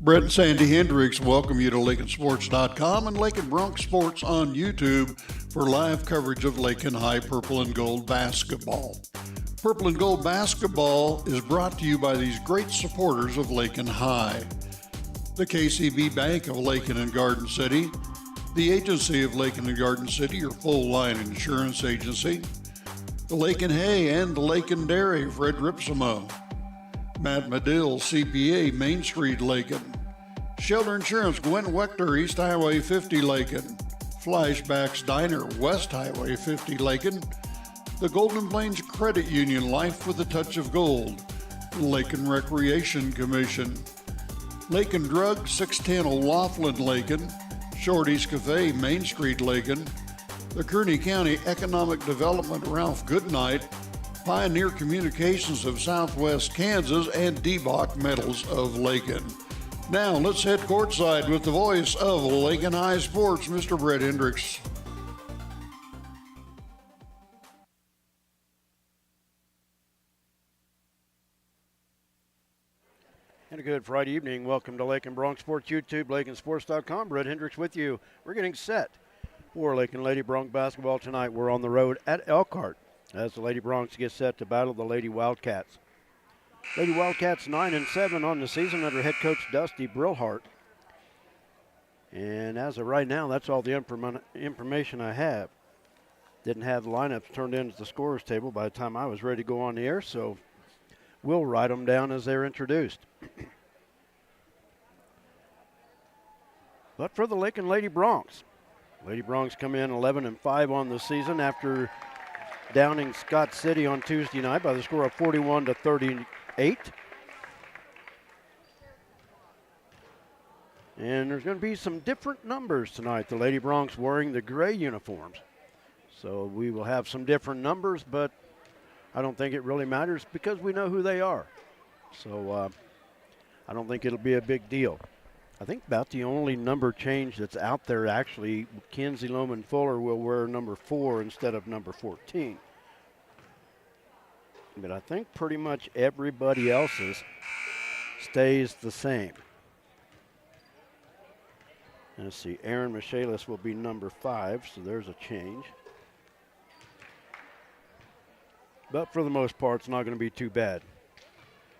Brett and Sandy Hendricks welcome you to LakinSports.com and Lakin Bronx Sports on YouTube for live coverage of Lakin High Purple and Gold basketball. Purple and Gold basketball is brought to you by these great supporters of Lakin High. The KCB Bank of Lakin and Garden City, the agency of Lakin and Garden City, your full-line insurance agency, the Lakin Hay and the Lakin Dairy, Fred Ripsimo, Matt Medill, CPA, Main Street, Lakin, Shelter Insurance, Gwen Wechter, East Highway 50, Lakin, Flashbacks Diner, West Highway 50, Lakin, the Golden Plains Credit Union, Life with a Touch of Gold, Lakin Recreation Commission, Lakin Drug, 610 O'Laughlin, Lakin, Shorty's Cafe, Main Street, Lakin, the Kearney County Economic Development, Ralph Goodnight, Pioneer Communications of Southwest Kansas, and DeBach Metals of Lakin. Now let's head courtside with the voice of Lakin High Sports, Mr. Brett Hendricks. And a good Friday evening. Welcome to Lakin Bronx Sports YouTube, LakinSports.com. Brett Hendricks with you. We're getting set for Lakin Lady Bronx basketball tonight. We're on the road at Elkhart as the Lady Bronx get set to battle the Lady Wildcats. Lady Wildcats 9-7 on the season under head coach Dusty Brillhart. And as of right now, that's all the information I have. Didn't have the lineups turned into the scorers table by the time I was ready to go on the air, so we'll write them down as they're introduced. But for the Lakin Lady Bronx come in 11-5 on the season after downing Scott City on Tuesday night by the score of 41-38. And there's going to be some different numbers tonight. The Lady Bronx wearing the gray uniforms. So we will have some different numbers, but I don't think it really matters because we know who they are. So I don't think it'll be a big deal. I think about the only number change that's out there, actually, Kinsey Loman Fuller will wear number 4 instead of number 14. But I think pretty much everybody else's stays the same. And let's see, Aaron Michaelis will be number 5, so there's a change. But for the most part, it's not going to be too bad.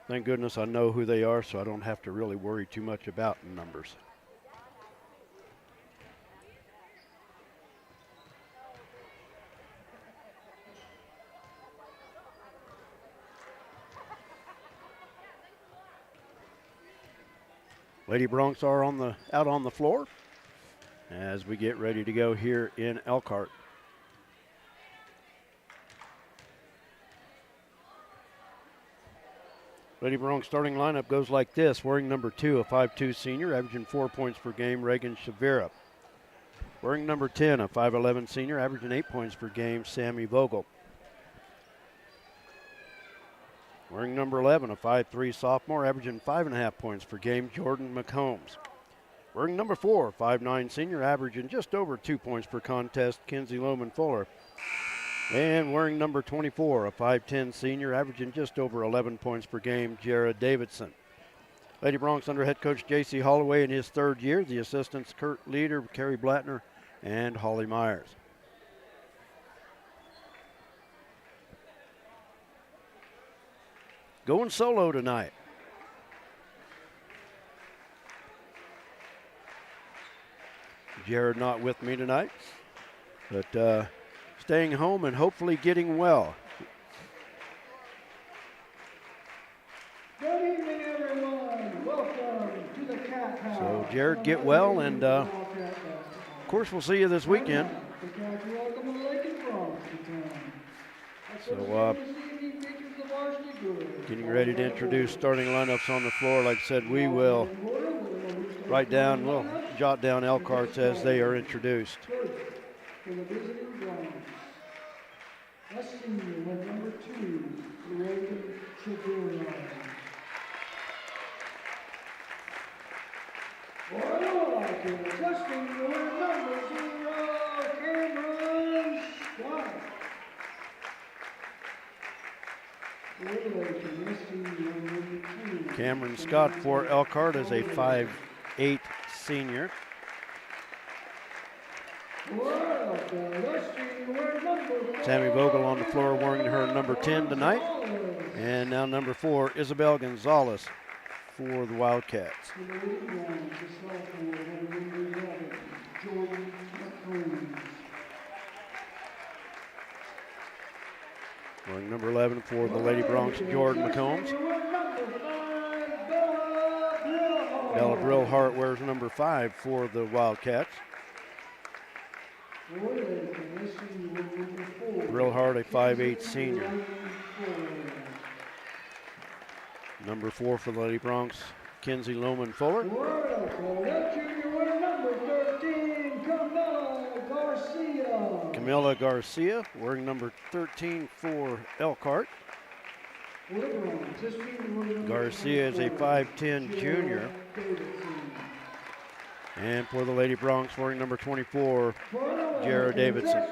Thank goodness I know who they are, so I don't have to really worry too much about numbers. Lady Bronx are out on the floor as we get ready to go here in Elkhart. Lady Bronx starting lineup goes like this. Wearing number 2, a 5'2 senior, averaging 4 points per game, Reagan Shavira. Wearing number 10, a 5'11 senior, averaging 8 points per game, Sammy Vogel. Wearing number 11, a 5'3 sophomore, averaging 5.5 points per game, Jordan McCombs. Wearing number 4, a 5'9 senior, averaging just over 2 points per contest, Kinsey Loman Fuller. And wearing number 24, a 5'10 senior, averaging just over 11 points per game, Jared Davidson. Lady Bronx under head coach J.C. Holloway in his 3rd year. The assistants Kurt Leader, Kerry Blattner, and Holly Myers. Going solo tonight. Jared not with me tonight, but staying home and hopefully getting well. Good evening, everyone. Welcome to the Cat House. So Jared, get well, and of course we'll see you this weekend. Welcome to Lakin Bronx. So getting ready to introduce starting lineups on the floor. Like I said, we will we'll jot down Elkhart's as they are introduced. For the visiting Bronx, a senior with number 2, Reagan Shavira. For the Lakers, a senior with number 0, Cameron Scott. For the Lakers, a senior with number 2, Cameron Scott for Elkhart is a 5'8" senior. Sammy Vogel on the floor wearing her number 10 tonight. And now number 4, Isabel Gonzalez for the Wildcats. Wearing number 11 for the Lady Bronx, Jordan McCombs. Bella Brillhart wears number 5 for the Wildcats. Brillhart, a 5'8" senior. Number 4 for the Lady Bronx, Kinsey Lohman Fuller. Camila Garcia wearing number 13 for Elkhart. Garcia is a 5'10" junior. And for the Lady Bronx wearing number 24, Jared Davidson.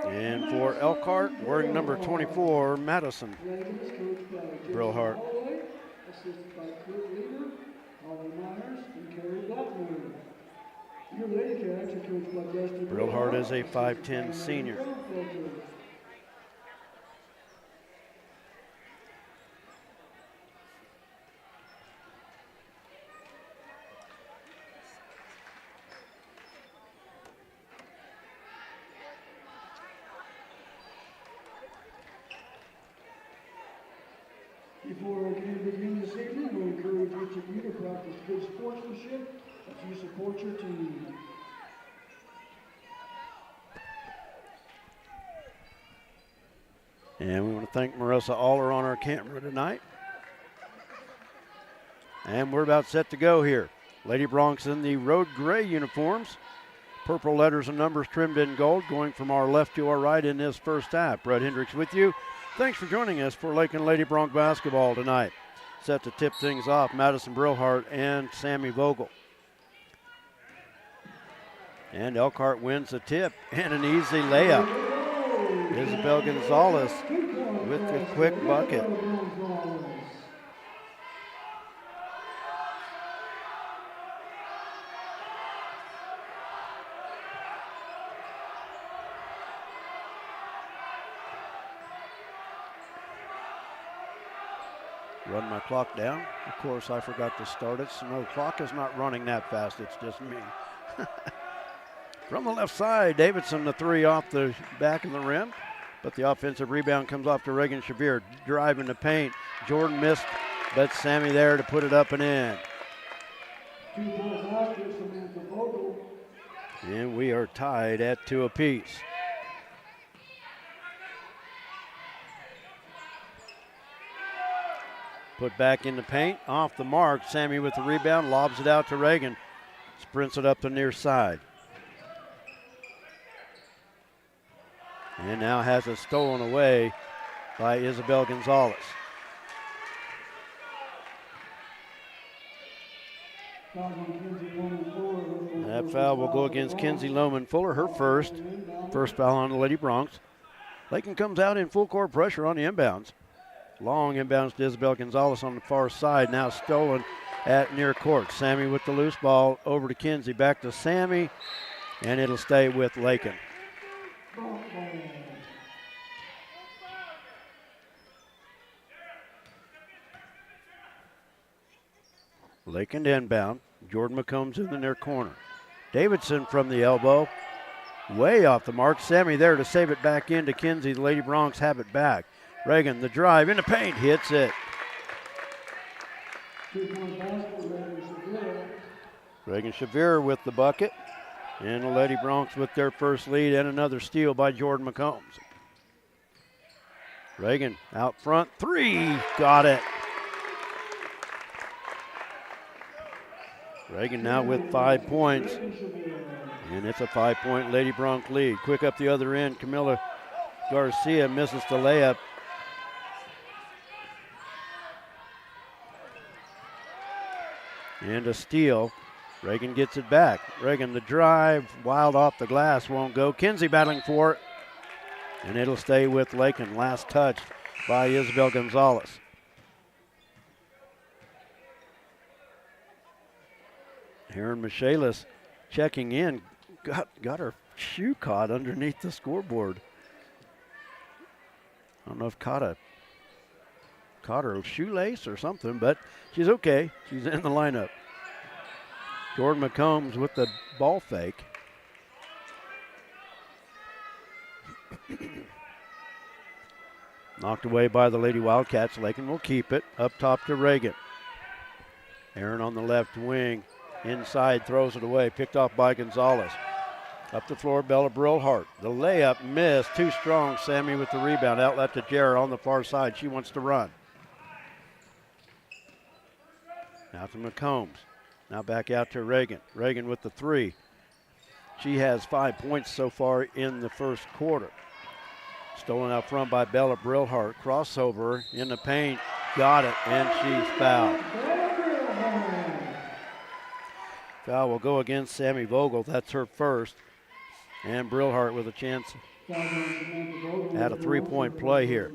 And for Elkhart wearing number 24, Madison Brillhart. Brillhart is a 5'10" senior. Before our game begins this evening, we encourage each of you to practice good sportsmanship as you support your team. And we want to thank Marissa Aller on our camera tonight. And we're about set to go here. Lady Bronx in the road gray uniforms. Purple letters and numbers trimmed in gold, going from our left to our right in this first half. Brett Hendricks with you. Thanks for joining us for Lakin Lady Bronx basketball tonight. Set to tip things off, Madison Brillhart and Sammy Vogel. And Elkhart wins the tip and an easy layup. Isabel Gonzalez with the quick bucket. Run my clock down. Of course, I forgot to start it, so no, the clock is not running that fast. It's just me. From the left side, Davidson, the 3 off the back of the rim, but the offensive rebound comes off to Reagan Shabir. Driving the paint. Jordan missed, but Sammy there to put it up and in. And we are tied at 2 apiece. Put back in the paint, off the mark. Sammy with the rebound, lobs it out to Reagan. Sprints it up the near side. And now has it stolen away by Isabel Gonzalez. That foul will go against Kinsey Lohman Fuller, her first foul on the Lady Bronx. Lakin comes out in full court pressure on the inbounds. Long inbounds to Isabel Gonzalez on the far side, now stolen at near court. Sammy with the loose ball, over to Kinsey, back to Sammy, and it'll stay with Lakin. Lakin inbound. Jordan McCombs in the near corner. Davidson from the elbow, way off the mark. Sammy there to save it back into Kinsey. The Lady Bronx have it back. Reagan, the drive in the paint, hits it. Reagan Shavir with the bucket. And the Lady Bronx with their first lead and another steal by Jordan McCombs. Reagan out front, 3, got it. Reagan now with 5 points. And it's a 5-point Lady Bronx lead. Quick up the other end, Camila Garcia misses the layup. And a steal. Reagan gets it back. Reagan the drive, wild off the glass, won't go. Kinsey battling for it. And it'll stay with Lakin. Last touch by Isabel Gonzalez. Aaron Michaelis checking in, got her shoe caught underneath the scoreboard. I don't know if caught her shoelace or something, but she's okay. She's in the lineup. Jordan McCombs with the ball fake. Knocked away by the Lady Wildcats. Lakin will keep it. Up top to Reagan. Aaron on the left wing. Inside, throws it away. Picked off by Gonzalez. Up the floor, Bella Brillhart. The layup missed. Too strong. Sammy with the rebound. Outlet to Jarrett on the far side. She wants to run. Now to McCombs. Now back out to Reagan. Reagan with the three. She has 5 points so far in the first quarter. Stolen out front by Bella Brillhart. Crossover in the paint. Got it, and she's fouled. Foul will go against Sammy Vogel. That's her first. And Brillhart with a chance at a three-point play here.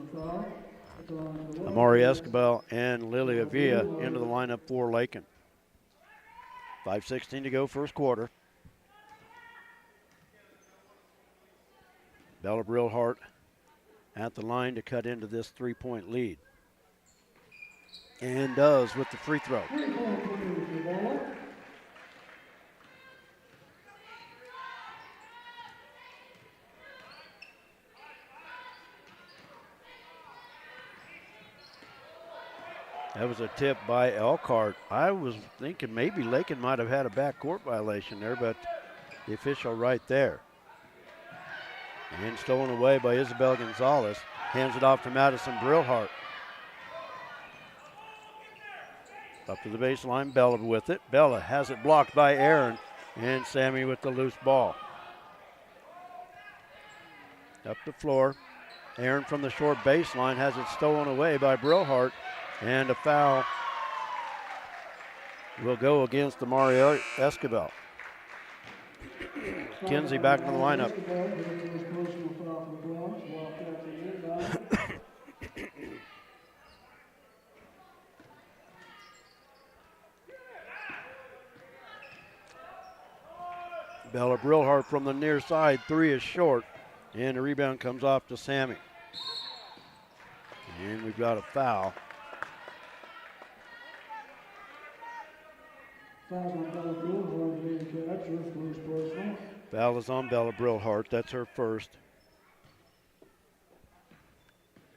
Amari Escobar and Lilia Villa into the lineup for Lakin. 5:16 to go, first quarter. Bella Brillhart at the line to cut into this three-point lead. And does with the free throw. That was a tip by Elkhart. I was thinking maybe Lakin might have had a backcourt violation there, but the official right there. And stolen away by Isabel Gonzalez. Hands it off to Madison Brillhart. Up to the baseline, Bella with it. Bella has it blocked by Aaron, and Sammy with the loose ball. Up the floor, Aaron from the short baseline has it stolen away by Brillhart, and a foul will go against Amari Escobar. Kinsey back in the lineup. Bella Brillhart from the near side, three is short, and the rebound comes off to Sammy. And we've got a foul. Foul is on Bella Brillhart. That's her first.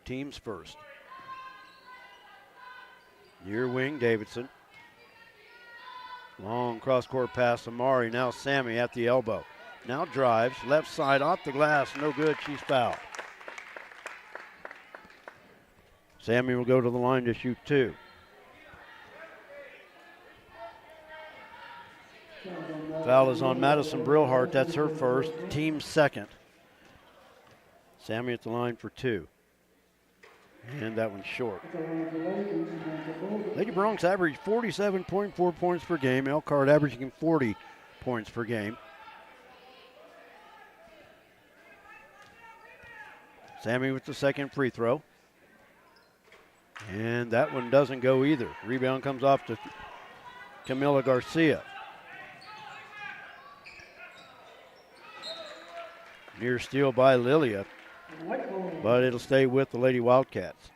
Team's first. Near wing, Davidson. Long cross-court pass, Amari. Now Sammy at the elbow. Now drives, left side off the glass. No good, she's fouled. Sammy will go to the line to shoot two. Foul is on Madison Brillhart. That's her first, team second. Sammy at the line for two. And that one's short. Lady Bronx averaged 47.4 points per game. Elkhart averaging 40 points per game. Sammy with the second free throw. And that one doesn't go either. Rebound comes off to Camila Garcia. Near steal by Lilia, but it'll stay with the Lady Wildcats.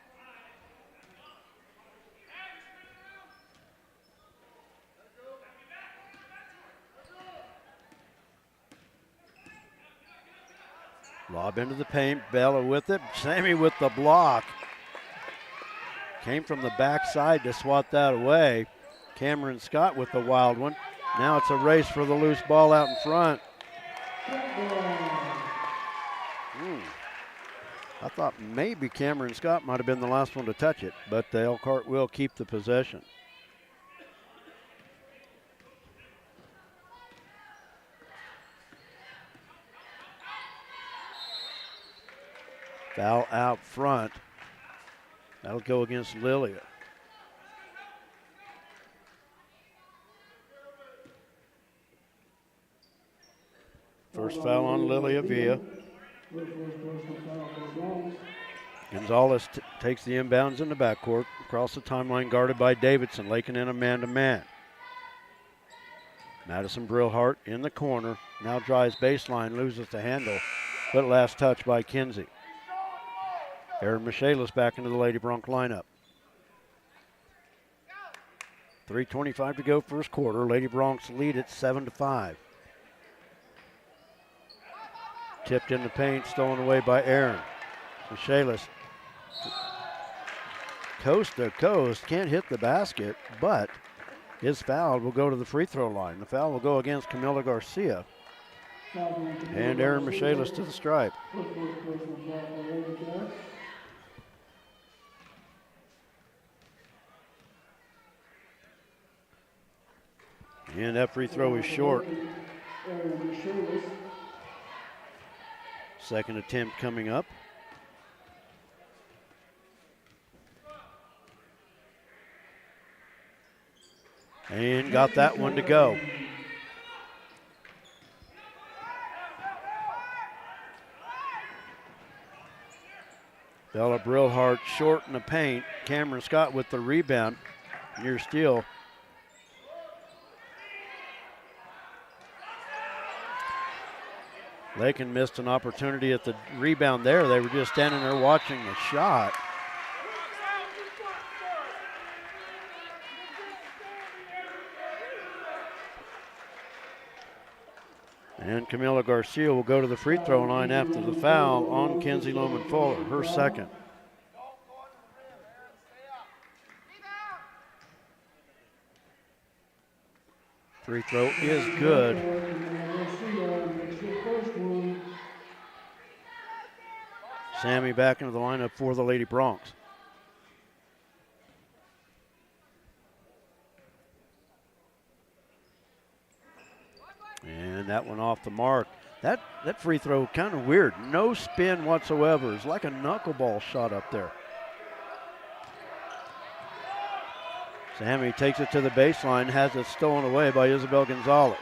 Lob into the paint, Bella with it, Sammy with the block. Came from the backside to swat that away. Cameron Scott with the wild one. Now it's a race for the loose ball out in front. I thought maybe Cameron Scott might have been the last one to touch it, but the Elkhart will keep the possession. Foul out front. That'll go against Lilia. First foul on Lilia Villa. Gonzalez takes the inbounds in the backcourt. Across the timeline, guarded by Davidson. Lakin in a man-to-man. Madison Brillhart in the corner. Now drives baseline, loses the handle, but last touch by Kinsey. Aaron Michaelis back into the Lady Bronc lineup. 3:25 to go first quarter. Lady Broncs lead at 7-5. Tipped in the paint, stolen away by Aaron. Michaelis, coast to coast, can't hit the basket, but his foul will go to the free throw line. The foul will go against Camila Garcia. And Aaron Michaelis to the stripe. And that free throw is short. Second attempt coming up. And got that one to go. Bella Brillhart short in the paint. Cameron Scott with the rebound. Near steal. Lakin missed an opportunity at the rebound there. They were just standing there watching the shot. And Camila Garcia will go to the free throw line after the foul on Kenzie Loman Fuller, her second. Free throw is good. Sammy back into the lineup for the Lady Broncs. And that one off the mark. That free throw kind of weird. No spin whatsoever. It's like a knuckleball shot up there. Sammy takes it to the baseline, has it stolen away by Isabel Gonzalez.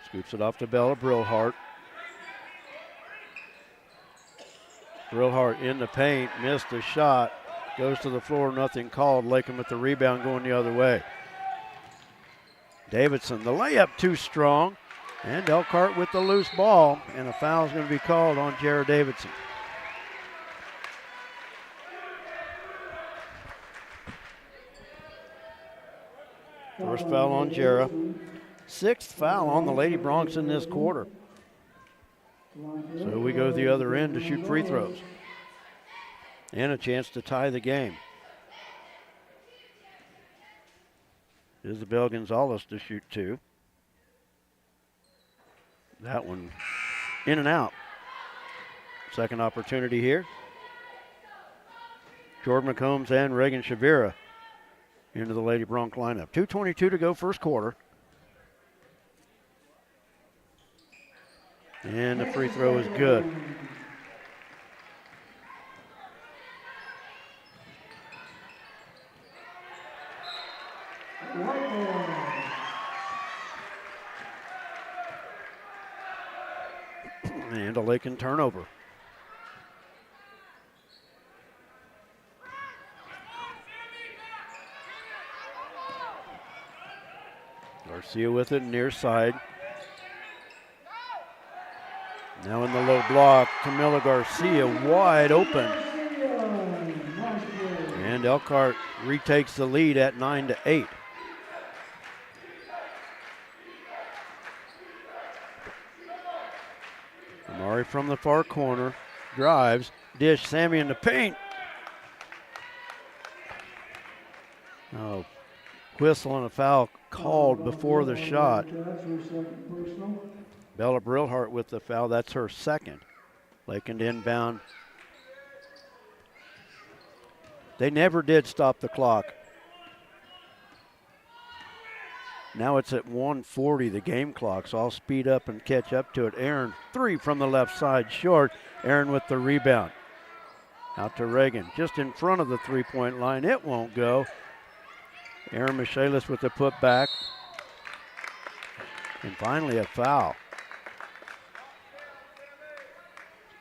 Scoops it off to Bella Brillhart. Brillhart in the paint, missed the shot. Goes to the floor, nothing called. Lakin with the rebound going the other way. Davidson, the layup too strong. And Elkhart with the loose ball. And a foul is going to be called on Jared Davidson. First foul on Jera. Sixth foul on the Lady Broncs in this quarter. So we go the other end to shoot free throws. And a chance to tie the game. Isabel Gonzalez to shoot two. That one in and out. Second opportunity here. Jordan McCombs and Reagan Shavira into the Lady Bronc lineup. 2:22 to go first quarter. And the free throw is good. And a Lakin turnover. Garcia with it near side. Now in the low block, Camila Garcia wide open. And Elkhart retakes the lead at 9-8. Amari from the far corner, drives, dish, Sammy in the paint. Oh, whistle and a foul called before the shot. Bella Brillhart with the foul, that's her second. Lakin inbound. They never did stop the clock. Now it's at 1:40, the game clock, so I'll speed up and catch up to it. Aaron, three from the left side, short. Aaron with the rebound. Out to Reagan, just in front of the three-point line. It won't go. Aaron Michaelis with the putback. And finally a foul.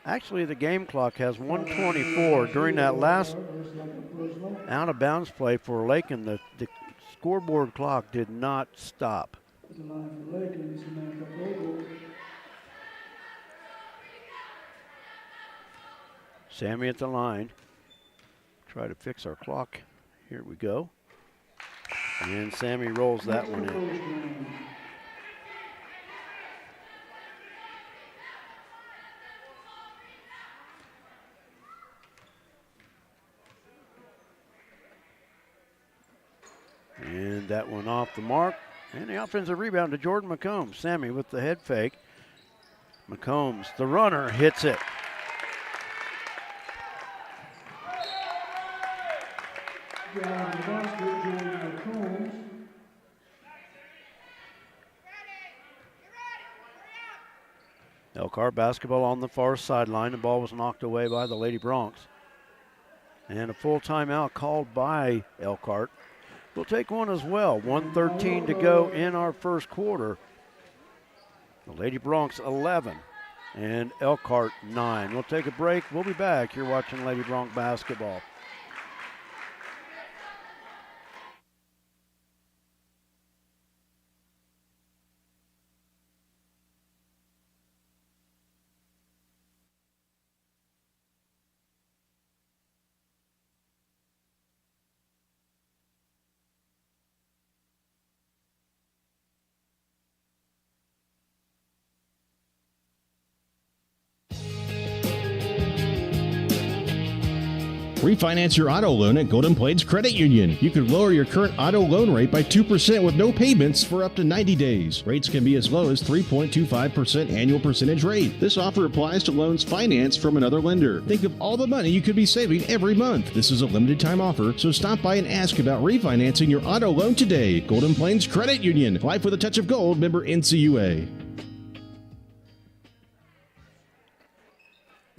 Actually, the game clock has 1:24. During that last personal. Out of bounds play for Lakin. The scoreboard clock did not stop. At the line for Lakin, Samantha Bogle. Sammy at the line. Try to fix our clock. Here we go. And Sammy rolls that one in. And that one off the mark. And the offensive rebound to Jordan McCombs. Sammy with the head fake. McCombs, the runner, hits it. Down the basket, Jordan McCombs. Elkhart basketball on the far sideline. The ball was knocked away by the Lady Broncs. And a full timeout called by Elkhart. We'll take one as well. 1:13 to go in our first quarter. The Lady Broncs 11 and Elkhart 9. We'll take a break. We'll be back. You're watching Lady Bronc basketball. Refinance your auto loan at Golden Plains Credit Union. You could lower your current auto loan rate by 2% with no payments for up to 90 days. Rates can be as low as 3.25% annual percentage rate. This offer applies to loans financed from another lender. Think of all the money you could be saving every month. This is a limited time offer, so stop by and ask about refinancing your auto loan today. Golden Plains Credit Union. Life with a touch of gold. Member NCUA.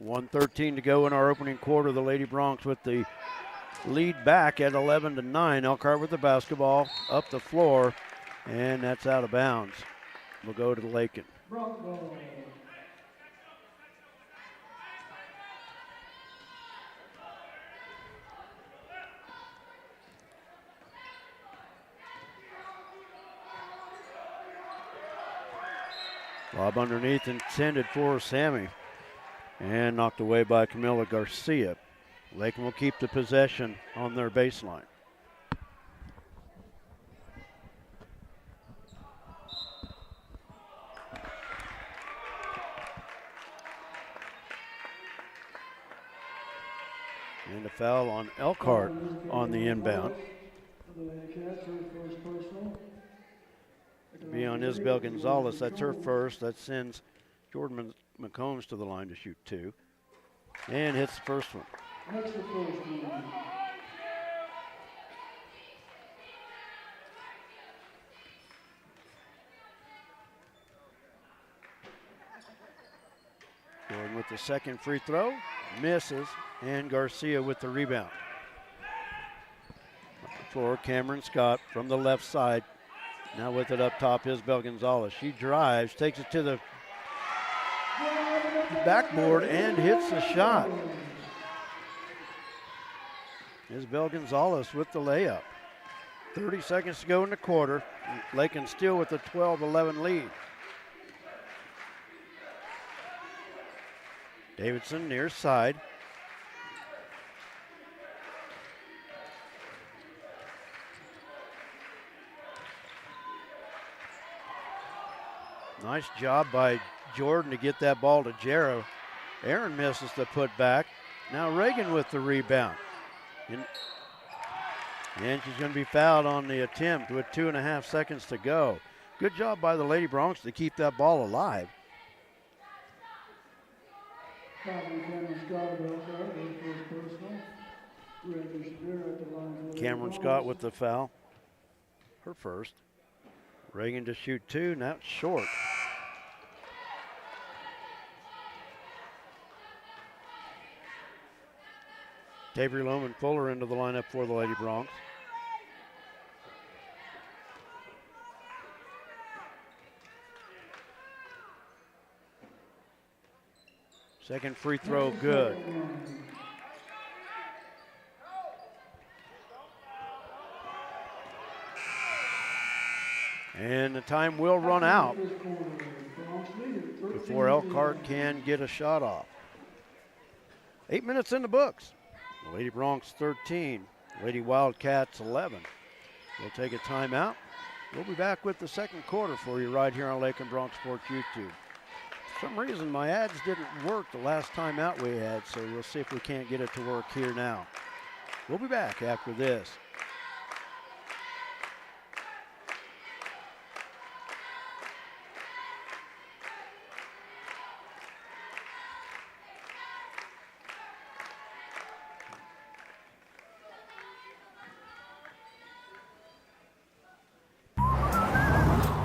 1:13 to go in our opening quarter. The Lady Broncs with the lead back at 11-9. Elkhart with the basketball up the floor, and that's out of bounds. We'll go to the Lakin. Bronc ball. Lob underneath intended for Sammy. And knocked away by Camila Garcia. Lakin will keep the possession on their baseline. And a foul on Elkhart on the inbound. Be on Isabel Gonzalez. That's her first. That sends Jordan McCombs to the line to shoot two. And hits the first one. That's the first one. Jordan with the second free throw. Misses. And Garcia with the rebound. Up the floor, Cameron Scott from the left side. Now with it up top, Isabel Gonzalez. She drives, takes it to the backboard and hits the shot. Isabel Gonzalez with the layup. 30 seconds to go in the quarter. Lakin still with a 12-11 lead. Davidson near side. Nice job by Jordan to get that ball to Jarrow. Aaron misses the putback. Now Reagan with the rebound. And she's going to be fouled on the attempt with 2.5 seconds to go. Good job by the Lady Broncs to keep that ball alive. Cameron Scott with the foul. Her first. Reagan to shoot two, now it's short. Avery Lohman Fuller into the lineup for the Lady Broncs. Second free throw, good. And the time will run out before Elkhart can get a shot off. 8 minutes in the books. Lady Bronx 13, Lady Wildcats 11. We'll take a timeout. We'll be back with the second quarter for you right here on Lakin Bronx Sports YouTube. For some reason, my ads didn't work the last time out we had, so we'll see if we can't get it to work here now. We'll be back after this.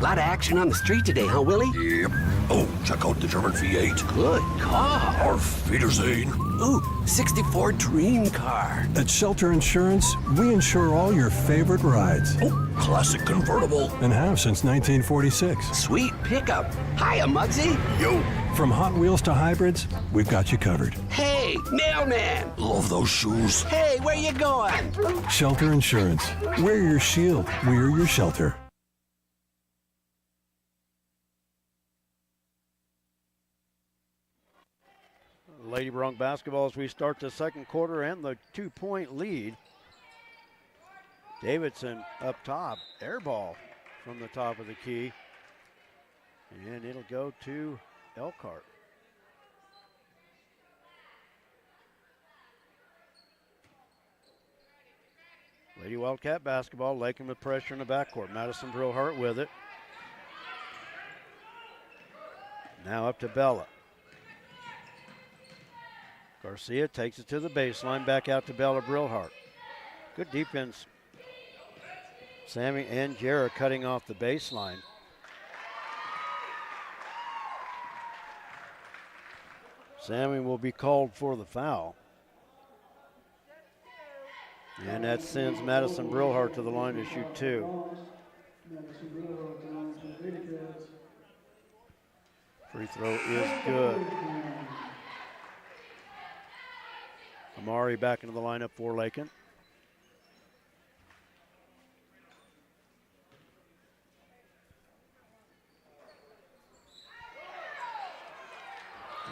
Lot of action on the street today, huh, Willie? Yep. Oh, check out the German V8. Good car. Auf Wiedersehen. Ooh, 64 dream car. At Shelter Insurance, we insure all your favorite rides. Oh, classic convertible. And have since 1946. Sweet pickup. Hiya, Muggsy. Yo. From Hot Wheels to hybrids, we've got you covered. Hey, mailman. Love those shoes. Hey, where you going? Shelter Insurance. We're your shield. We're your shelter. Lady Bronx basketball as we start the second quarter and the 2-point lead. Davidson up top, air ball from the top of the key. And it'll go to Elkhart. Lady Wildcat basketball, Lakin with pressure in the backcourt. Madison Brillhart with it. Now up to Bella. Garcia takes it to the baseline, back out to Bella Brillhart. Good defense. Sammy and Jarrah cutting off the baseline. Sammy will be called for the foul. And that sends Madison Brillhart to the line to shoot two. Free throw is good. Amari back into the lineup for Lakin.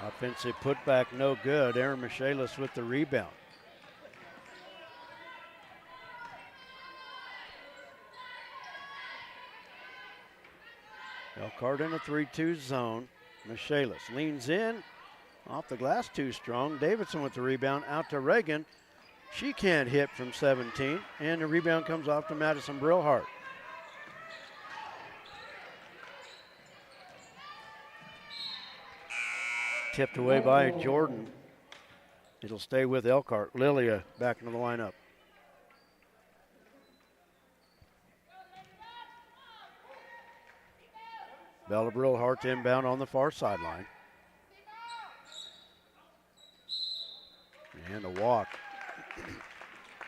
Offensive putback, no good. Aaron Michaelis with the rebound. Elkhart in a 3-2 zone. Michaelis leans in. Off the glass too strong. Davidson with the rebound out to Reagan. She can't hit from 17. And the rebound comes off to Madison Brillhart. Tipped away by Jordan. It'll stay with Elkhart. Lilia back into the lineup. Bella Brillhart inbound on the far sideline. And a walk.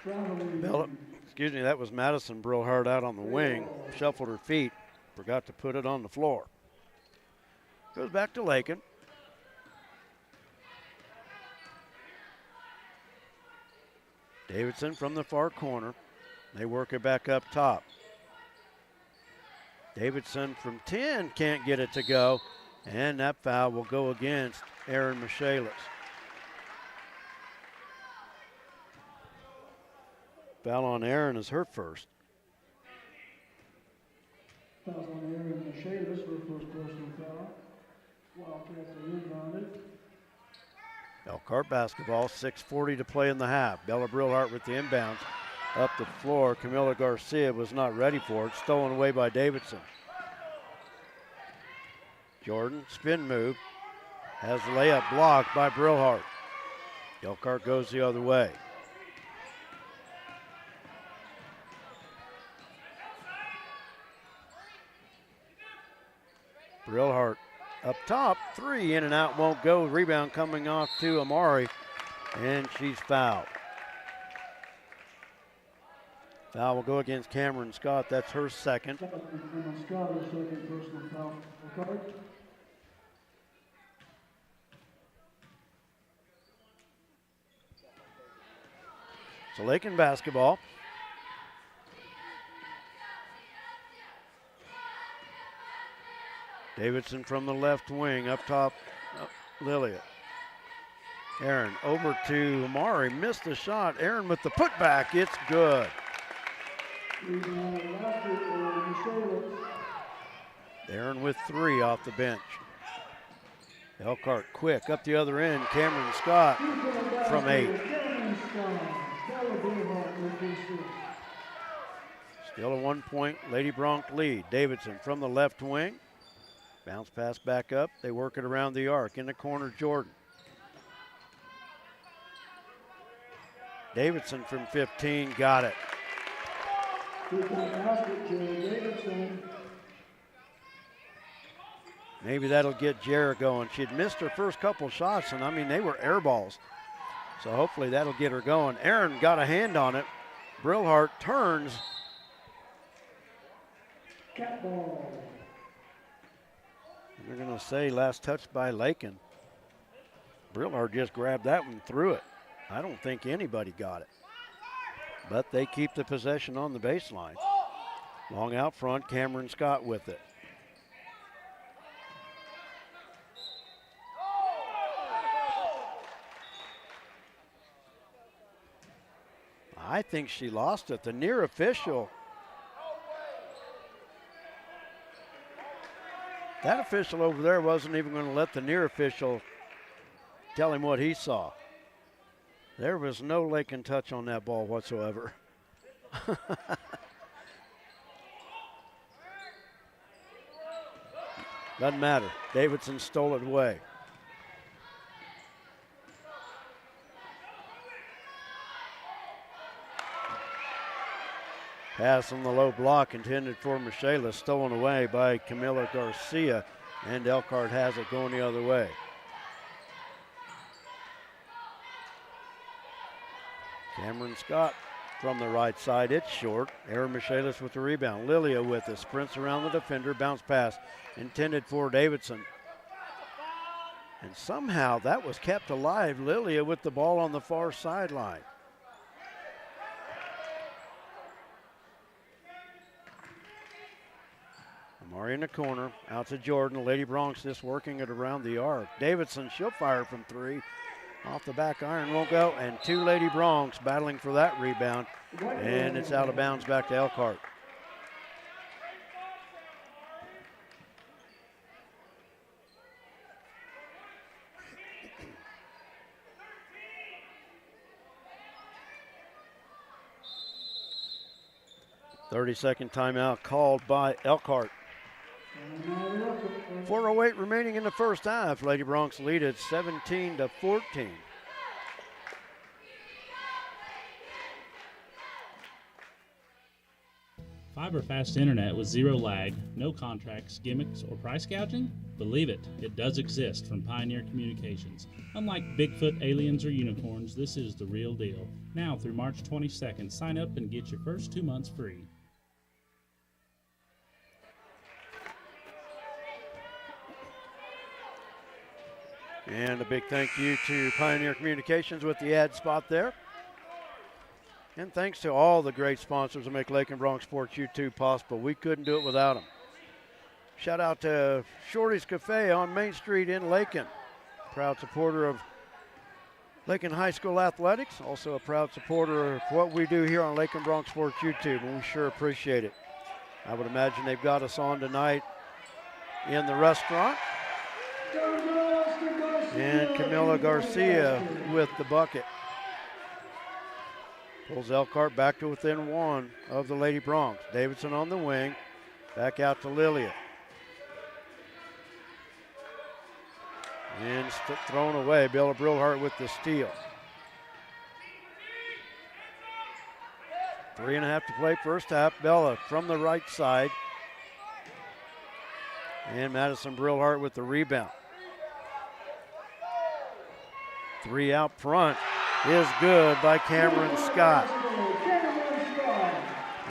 That was Madison Brillhart out on the wing. Shuffled her feet. Forgot to put it on the floor. Goes back to Lakin. Davidson from the far corner. They work it back up top. Davidson from 10 can't get it to go. And that foul will go against Aaron Michaelis. Foul on Aaron is her first. Foul on Aaron Michaelis, her first personal foul. Wildcats are inbounded. Elkhart basketball, 6:40 to play in the half. Bella Brillhart with the inbounds. Up the floor, Camila Garcia was not ready for it. Stolen away by Davidson. Jordan, spin move. Has the layup blocked by Brillhart. Elkhart goes the other way. Brillhart up top, three in and out, won't go. Rebound coming off to Amari, and she's fouled. Foul will go against Cameron Scott. That's her second. Cameron Scott, her second personal foul. Elkhart. So Lakin basketball. Davidson from the left wing, up top, Lilia. Aaron over to Amari, missed the shot. Aaron with the putback, it's good. Aaron with 3 off the bench. Elkhart quick up the other end. Cameron Scott from 8. Still a 1-point Lady Bronx lead. Davidson from the left wing. Bounce pass back up. They work it around the arc. In the corner, Jordan. Davidson from 15, got it. Maybe that'll get Jarrett going. She'd missed her first couple shots, and I mean, they were air balls. So hopefully that'll get her going. Aaron got a hand on it. Brillhart turns. Cat ball. They're going to say last touch by Lakin. Brillhart just grabbed that one, threw it. I don't think anybody got it. But they keep the possession on the baseline. Long out front, Cameron Scott with it. I think she lost it. The near official. That official over there wasn't even going to let the near official tell him what he saw. There was no Lakin touch on that ball whatsoever. Doesn't matter. Davidson stole it away. Pass on the low block intended for Michaela, stolen away by Camila Garcia, and Elkhart has it going the other way. Cameron Scott from the right side, it's short. Aaron Michaelis with the rebound. Lilia with it, sprints around the defender, bounce pass intended for Davidson. And somehow that was kept alive. Lilia with the ball on the far sideline. Amari in the corner, out to Jordan. Lady Bronx just working it around the arc. Davidson, she'll fire from 3. Off the back iron, won't go, and 2 Lady Bronx battling for that rebound, and it's out of bounds back to Elkhart. .30-second timeout called by Elkhart. 4:08 remaining in the first half. Lady Bronx lead at 17-14. Fiber fast internet with 0 lag, no contracts, gimmicks, or price gouging? Believe it, it does exist from Pioneer Communications. Unlike Bigfoot, aliens, or unicorns, this is the real deal. Now through March 22nd, sign up and get your first 2 months free. And a big thank you to Pioneer Communications with the ad spot there. And thanks to all the great sponsors that make Lakin Bronx Sports YouTube possible. We couldn't do it without them. Shout out to Shorty's Cafe on Main Street in Lakin. Proud supporter of Lakin High School Athletics. Also a proud supporter of what we do here on Lakin Bronx Sports YouTube, and we sure appreciate it. I would imagine they've got us on tonight in the restaurant. And Camila Garcia with the bucket. Pulls Elkhart back to within 1 of the Lady Bronx. Davidson on the wing. Back out to Lilia. And thrown away. Bella Brillhart with the steal. 3.5 to play first half. Bella from the right side. And Madison Brillhart with the rebound. 3 out front is good by Cameron Scott.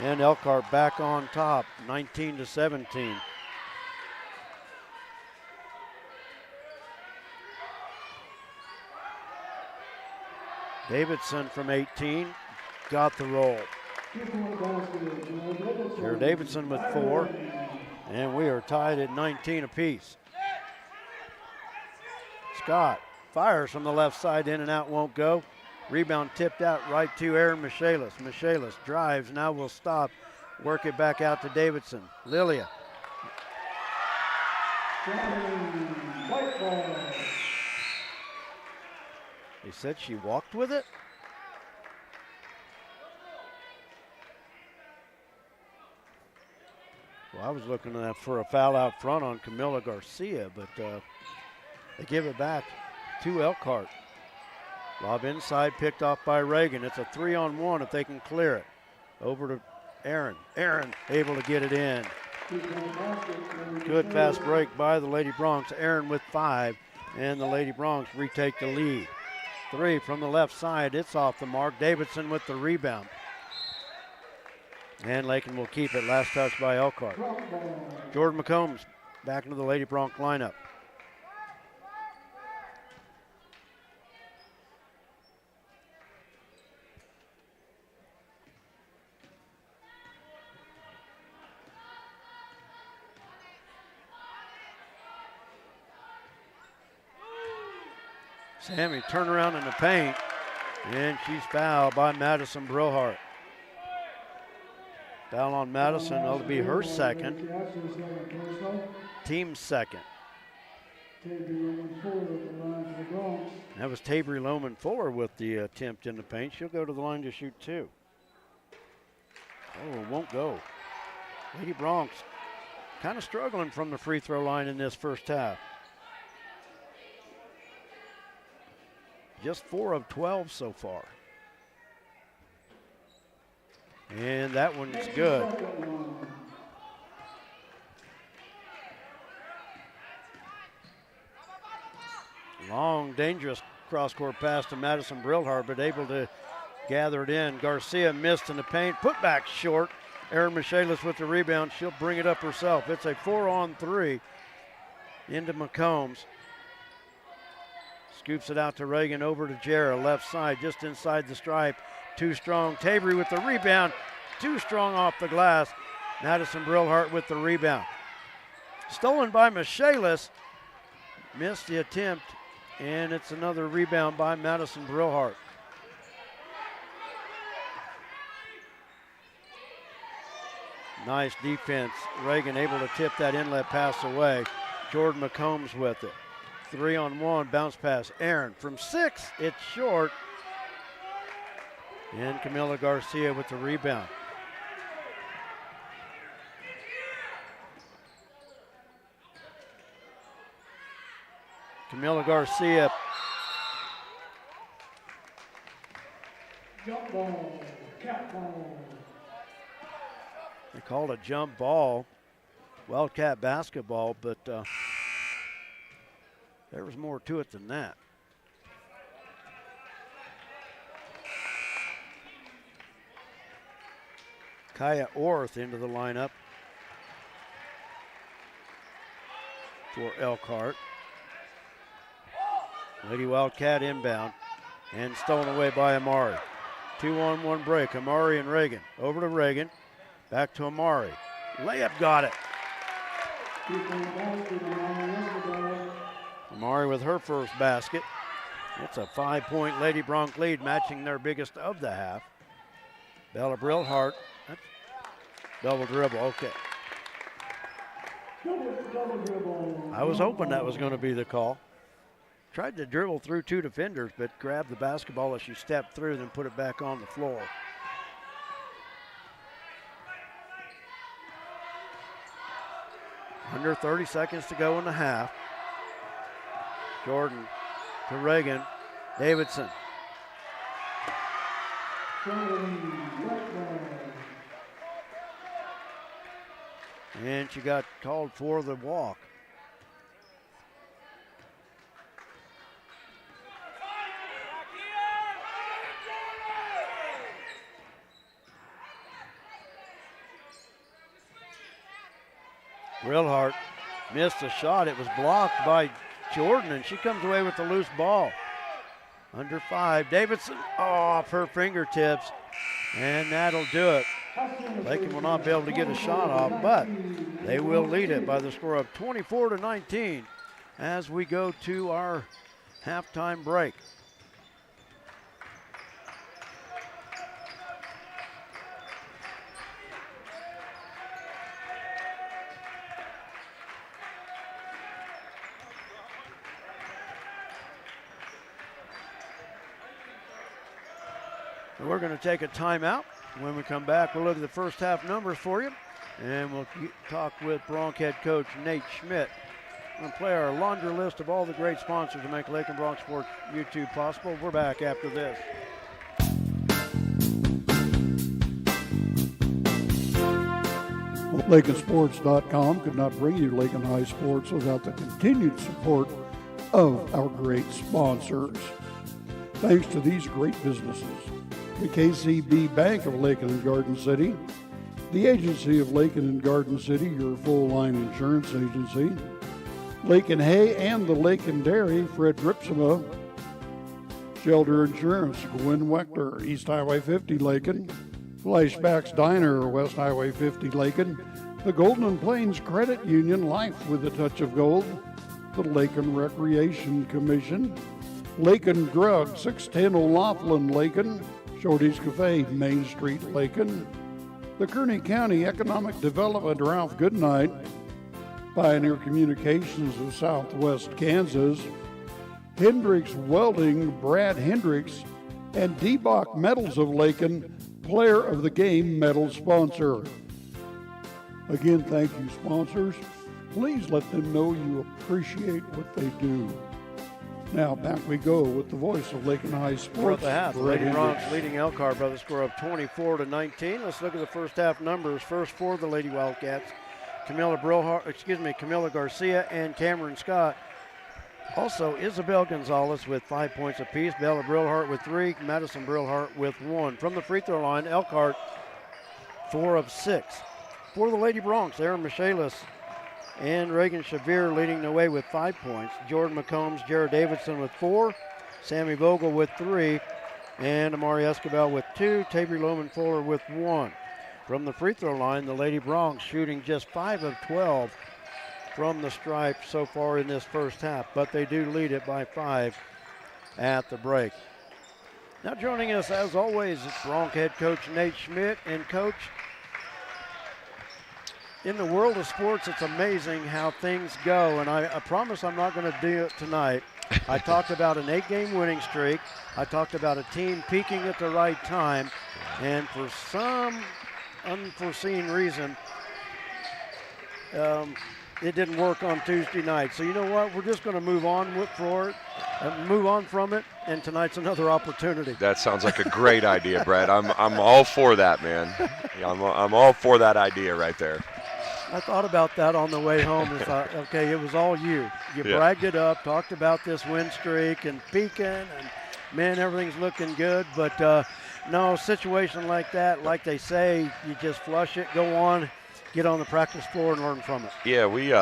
And Elkhart back on top, 19-17. Davidson from 18 got the roll. Jared Davidson with 4. And we are tied at 19 apiece. Scott fires from the left side, in and out, won't go. Rebound tipped out right to Aaron Michaelis. Michaelis drives, now will stop. Work it back out to Davidson. Lilia. White ball. They said she walked with it? Well, I was looking at for a foul out front on Camila Garcia, but they give it back to Elkhart. Lob inside, picked off by Reagan. It's a 3-on-1 if they can clear it. Over to Aaron. Aaron able to get it in. Good fast break by the Lady Bronx. Aaron with 5, and the Lady Bronx retake the lead. 3 from the left side. It's off the mark. Davidson with the rebound. And Lakin will keep it. Last touch by Elkhart. Jordan McCombs back into the Lady Bronx lineup. Sammy turnaround in the paint, and she's fouled by Madison Brillhart. Foul on Madison, that'll be her second. Team's second. That was Tabery Lohman Fuller with the attempt in the paint. She'll go to the line to shoot 2. Oh, won't go. Lady Bronx kind of struggling from the free throw line in this first half. Just 4 of 12 so far. And that one's good. Long, dangerous cross-court pass to Madison Brillhart, but able to gather it in. Garcia missed in the paint, put back short. Erin Michaelis with the rebound. She'll bring it up herself. It's a 4-on-3 into McCombs. Scoops it out to Reagan, over to Jarrah, left side, just inside the stripe. Too strong. Tabery with the rebound. Too strong off the glass. Madison Brillhart with the rebound. Stolen by Michaelis. Missed the attempt, and it's another rebound by Madison Brillhart. Nice defense. Reagan able to tip that inlet pass away. Jordan McCombs with it. 3-on-1, bounce pass. Aaron from 6, it's short. And Camila Garcia with the rebound. Camila Garcia. Jump ball, cat ball. They called a jump ball, Wildcat basketball, but there was more to it than that. Kaya Orth into the lineup for Elkhart. Lady Wildcat inbound and stolen away by Amari. 2-on-1 break. Amari and Reagan. Over to Reagan. Back to Amari. Layup got it. Amari with her first basket. It's a 5-point Lady Bronx lead, matching their biggest of the half. Bella Brillhart. That's double dribble. Okay. Double dribble. I was hoping that was going to be the call. Tried to dribble through 2 defenders, but grabbed the basketball as she stepped through, then put it back on the floor. Under 30 seconds to go in the half. Jordan to Reagan. Davidson. And she got called for the walk. Brillhart missed a shot. It was blocked by Jordan, and she comes away with the loose ball. Under 5. Davidson off her fingertips, and that'll do it. Lakin will not be able to get a shot off, but they will lead it by the score of 24-19 as we go to our halftime break. We're going to take a timeout. When we come back, we'll look at the first half numbers for you, and we'll talk with Bronc head coach Nate Schmidt. We're going to play our laundry list of all the great sponsors to make Lakin Bronc Sports YouTube possible. We're back after this. LakinSports.com could not bring you Lakin High Sports without the continued support of our great sponsors. Thanks to these great businesses: the KCB Bank of Lakin and Garden City, the Agency of Lakin and Garden City, your full-line insurance agency, Lakin Hay and the Lakin Dairy, Fred Ripsema, Shelter Insurance, Gwen Wechter, East Highway 50 Lakin, Flashbacks Diner, West Highway 50 Lakin, the Golden Plains Credit Union, Life with a Touch of Gold, the Lakin Recreation Commission, Lakin Drug, 610 O'Laughlin Lakin, Shorty's Cafe, Main Street, Lakin, the Kearney County Economic Development, Ralph Goodnight, Pioneer Communications of Southwest Kansas, Hendricks Welding, Brad Hendricks, and D-Bach Metals of Lakin, Player of the Game medal sponsor. Again, thank you, sponsors. Please let them know you appreciate what they do. Now back we go with the voice of Lakin High Sports. At the half, Lady Broncs leading Elkhart by the score of 24-19. Let's look at the first half numbers. First for the Lady Wildcats, Camilla Garcia and Cameron Scott. Also, Isabel Gonzalez with 5 points apiece. Bella Brillhart with 3. Madison Brillhart with 1. From the free throw line, Elkhart 4 of 6. For the Lady Broncs, Aaron Michaelis and Reagan Shavir leading the way with 5 points. Jordan McCombs, Jared Davidson with 4. Sammy Vogel with 3. And Amari Escobar with 2. Tabry Lohman Fuller with 1. From the free throw line, the Lady Broncs shooting just 5 of 12 from the stripe so far in this first half, but they do lead it by 5 at the break. Now joining us as always is Bronc head coach Nate Schmidt. And coach, in the world of sports, it's amazing how things go, and I promise I'm not going to do it tonight. I talked about an 8-game winning streak. I talked about a team peaking at the right time, and for some unforeseen reason, it didn't work on Tuesday night. So you know what? We're just going to move on from it, and tonight's another opportunity. That sounds like a great idea, Brad. I'm all for that, man. I'm all for that idea right there. I thought about that on the way home and thought, okay, it was all you. You bragged it up, talked about this win streak and peaking, and man, everything's looking good. But no, situation like that, like they say, you just flush it, go on, get on the practice floor and learn from it. Yeah, we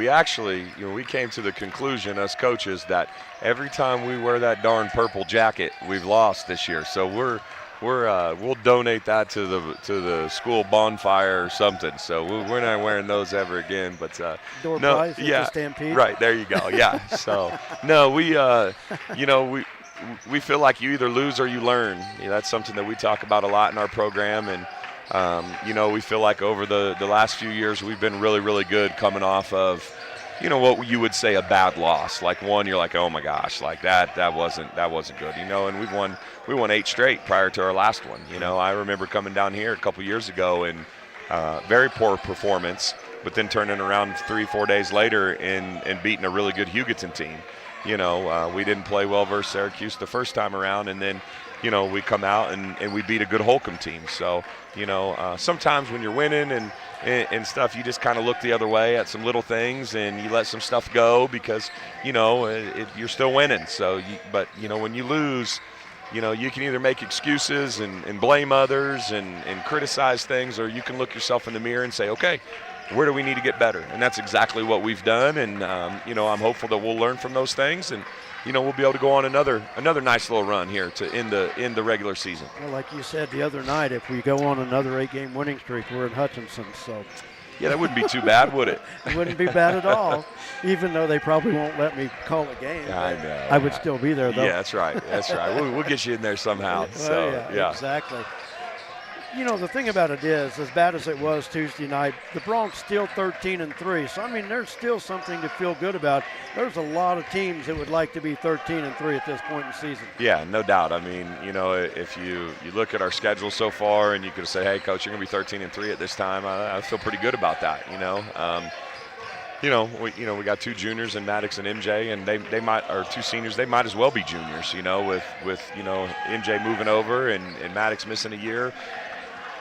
actually, we came to the conclusion as coaches that every time we wear that darn purple jacket, we've lost this year. So we'll donate that to the school bonfire or something. So we're not wearing those ever again. But door prize, the Stampede. Right, there you go. Yeah. So no, we feel like you either lose or you learn. That's something that we talk about a lot in our program, and we feel like over the last few years we've been really, really good coming off of, what you would say a bad loss. Like one, you're like, oh my gosh, like that wasn't good, and we won 8 straight prior to our last one. I remember coming down here a couple years ago and very poor performance, but then turning around 3-4 days later and beating a really good Hugoton team. We didn't play well versus Syracuse the first time around, and then we come out and we beat a good Holcomb team. So, sometimes when you're winning and stuff, you just kind of look the other way at some little things and you let some stuff go because, you're still winning. So, but when you lose, you can either make excuses and blame others and criticize things, or you can look yourself in the mirror and say, okay, where do we need to get better? And that's exactly what we've done. And, I'm hopeful that we'll learn from those things and we'll be able to go on another nice little run here to end the regular season. Well, like you said the other night, if we go on another 8-game winning streak, we're in Hutchinson. So yeah, that wouldn't be too bad, would it? It wouldn't be bad at all, even though they probably won't let me call a game. I know. I would still be there, though. Yeah, that's right. That's right. We'll get you in there somehow. Well, yeah, exactly. The thing about it is, as bad as it was Tuesday night, the Bronx still 13-3. So, I mean, there's still something to feel good about. There's a lot of teams that would like to be 13-3 at this point in the season. Yeah, no doubt. I mean, if you look at our schedule so far and you could say, hey, Coach, you're going to be 13-3 at this time, I feel pretty good about that, we got 2 juniors in Maddox and MJ, and they might, or 2 seniors, they might as well be juniors, with MJ moving over and Maddox missing a year.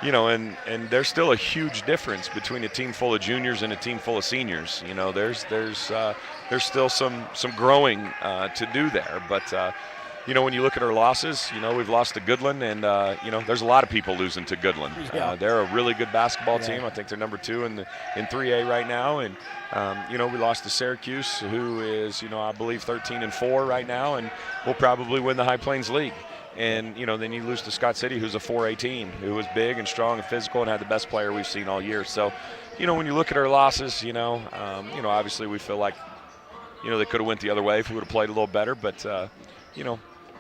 And there's still a huge difference between a team full of juniors and a team full of seniors. There's still some growing to do there. But when you look at our losses, we've lost to Goodland, and there's a lot of people losing to Goodland. Yeah. They're a really good basketball team. I think they're number 2 in 3A right now, and we lost to Syracuse, who is I believe 13-4 right now, and will probably win the High Plains League. And, then you lose to Scott City, who's a 4A team, who was big and strong and physical and had the best player we've seen all year. So, when you look at our losses, obviously we feel like, they could have went the other way if we would have played a little better. But,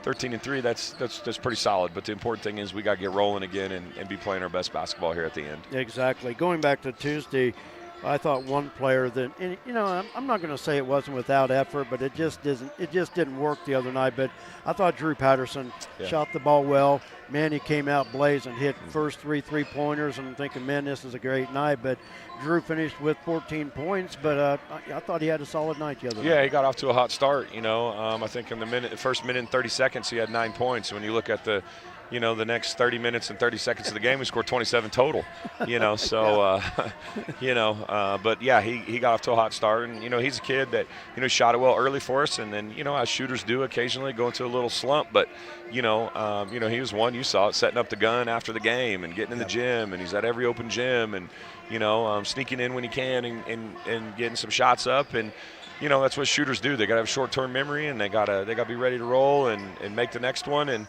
13-3, that's pretty solid. But the important thing is we got to get rolling again and be playing our best basketball here at the end. Exactly. Going back to Tuesday, I thought one player that, and, I'm not going to say it wasn't without effort, but it just didn't work the other night. But I thought Drew Patterson shot the ball well. Man, he came out blazing, hit first 3 3-pointers, and I'm thinking, man, this is a great night. But Drew finished with 14 points, but I thought he had a solid night the other night. Yeah, he got off to a hot start. I think in the first minute and 30 seconds, he had 9 points. When you look at the next 30 minutes and 30 seconds of the game, we scored 27 total, but yeah, he got off to a hot start, and, he's a kid that, shot it well early for us, and then, as shooters do occasionally go into a little slump, but, he was one, you saw it, setting up the gun after the game and getting in the gym, and he's at every open gym, and, sneaking in when he can and getting some shots up, and, that's what shooters do. They got to have short-term memory, and they got to be ready to roll and make the next one, and,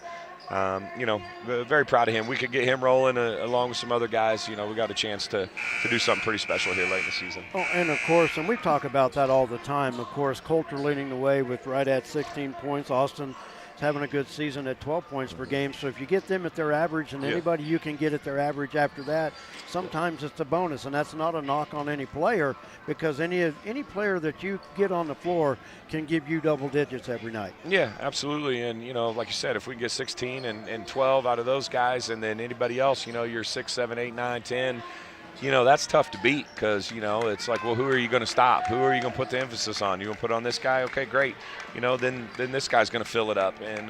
very proud of him. We could get him rolling along with some other guys. We got a chance to do something pretty special here late in the season. Oh, and of course, and we talk about that all the time. Of course, Coulter leading the way with right at 16 points. Austin is having a good season at 12 points per game. So if you get them at their average, and anybody you can get at their average after that, sometimes it's a bonus. And that's not a knock on any player, because any player that you get on the floor can give you double digits every night. Yeah, absolutely. And, like you said, if we can get 16 and 12 out of those guys, and then anybody else, you're 6, 7, 8, 9, 10, that's tough to beat, because, it's like, well, who are you going to stop? Who are you going to put the emphasis on? You going to put on this guy? Okay, great. Then this guy's going to fill it up. And,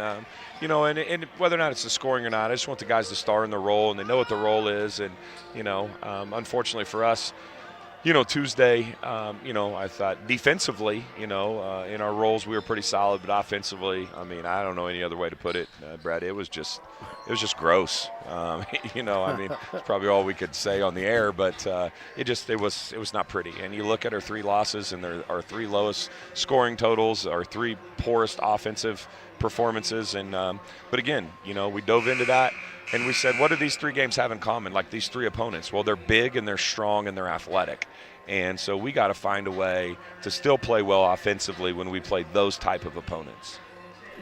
and whether or not it's the scoring or not, I just want the guys to star in their role, and they know what their role is. And, unfortunately for us, Tuesday, I thought defensively, in our roles we were pretty solid, but offensively, I mean, I don't know any other way to put it, Brad. It was just gross. It's probably all we could say on the air, but it was not pretty. And you look at our 3 losses, and our 3 lowest scoring totals, our 3 poorest offensive performances, and but again, we dove into that. And we said, what do these 3 games have in common, like these 3 opponents? Well, they're big and they're strong and they're athletic. And so we got to find a way to still play well offensively when we play those type of opponents.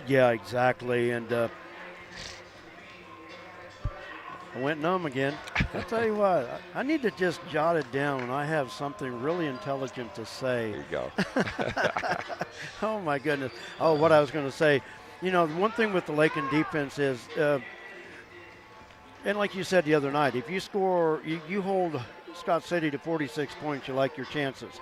Yeah, exactly. And I went numb again. I'll tell you what, I need to just jot it down when I have something really intelligent to say. There you go. Oh, my goodness. Oh, what I was going to say, one thing with the Lakin defense is and like you said the other night, if you score, you hold Scott City to 46 points, you like your chances.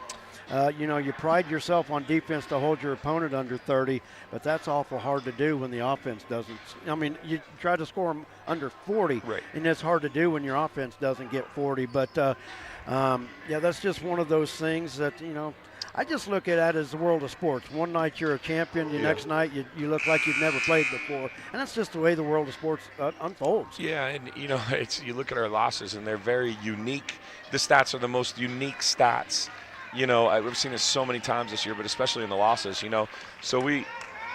You pride yourself on defense to hold your opponent under 30, but that's awful hard to do when the offense doesn't. I mean, you try to score them under 40, right, and it's hard to do when your offense doesn't get 40. But, that's just one of those things that, I just look at that as the world of sports. One night you're a champion, the next night you look like you've never played before, and that's just the way the world of sports unfolds. Yeah, and you look at our losses, and they're very unique. The stats are the most unique stats. We've seen it so many times this year, but especially in the losses. So we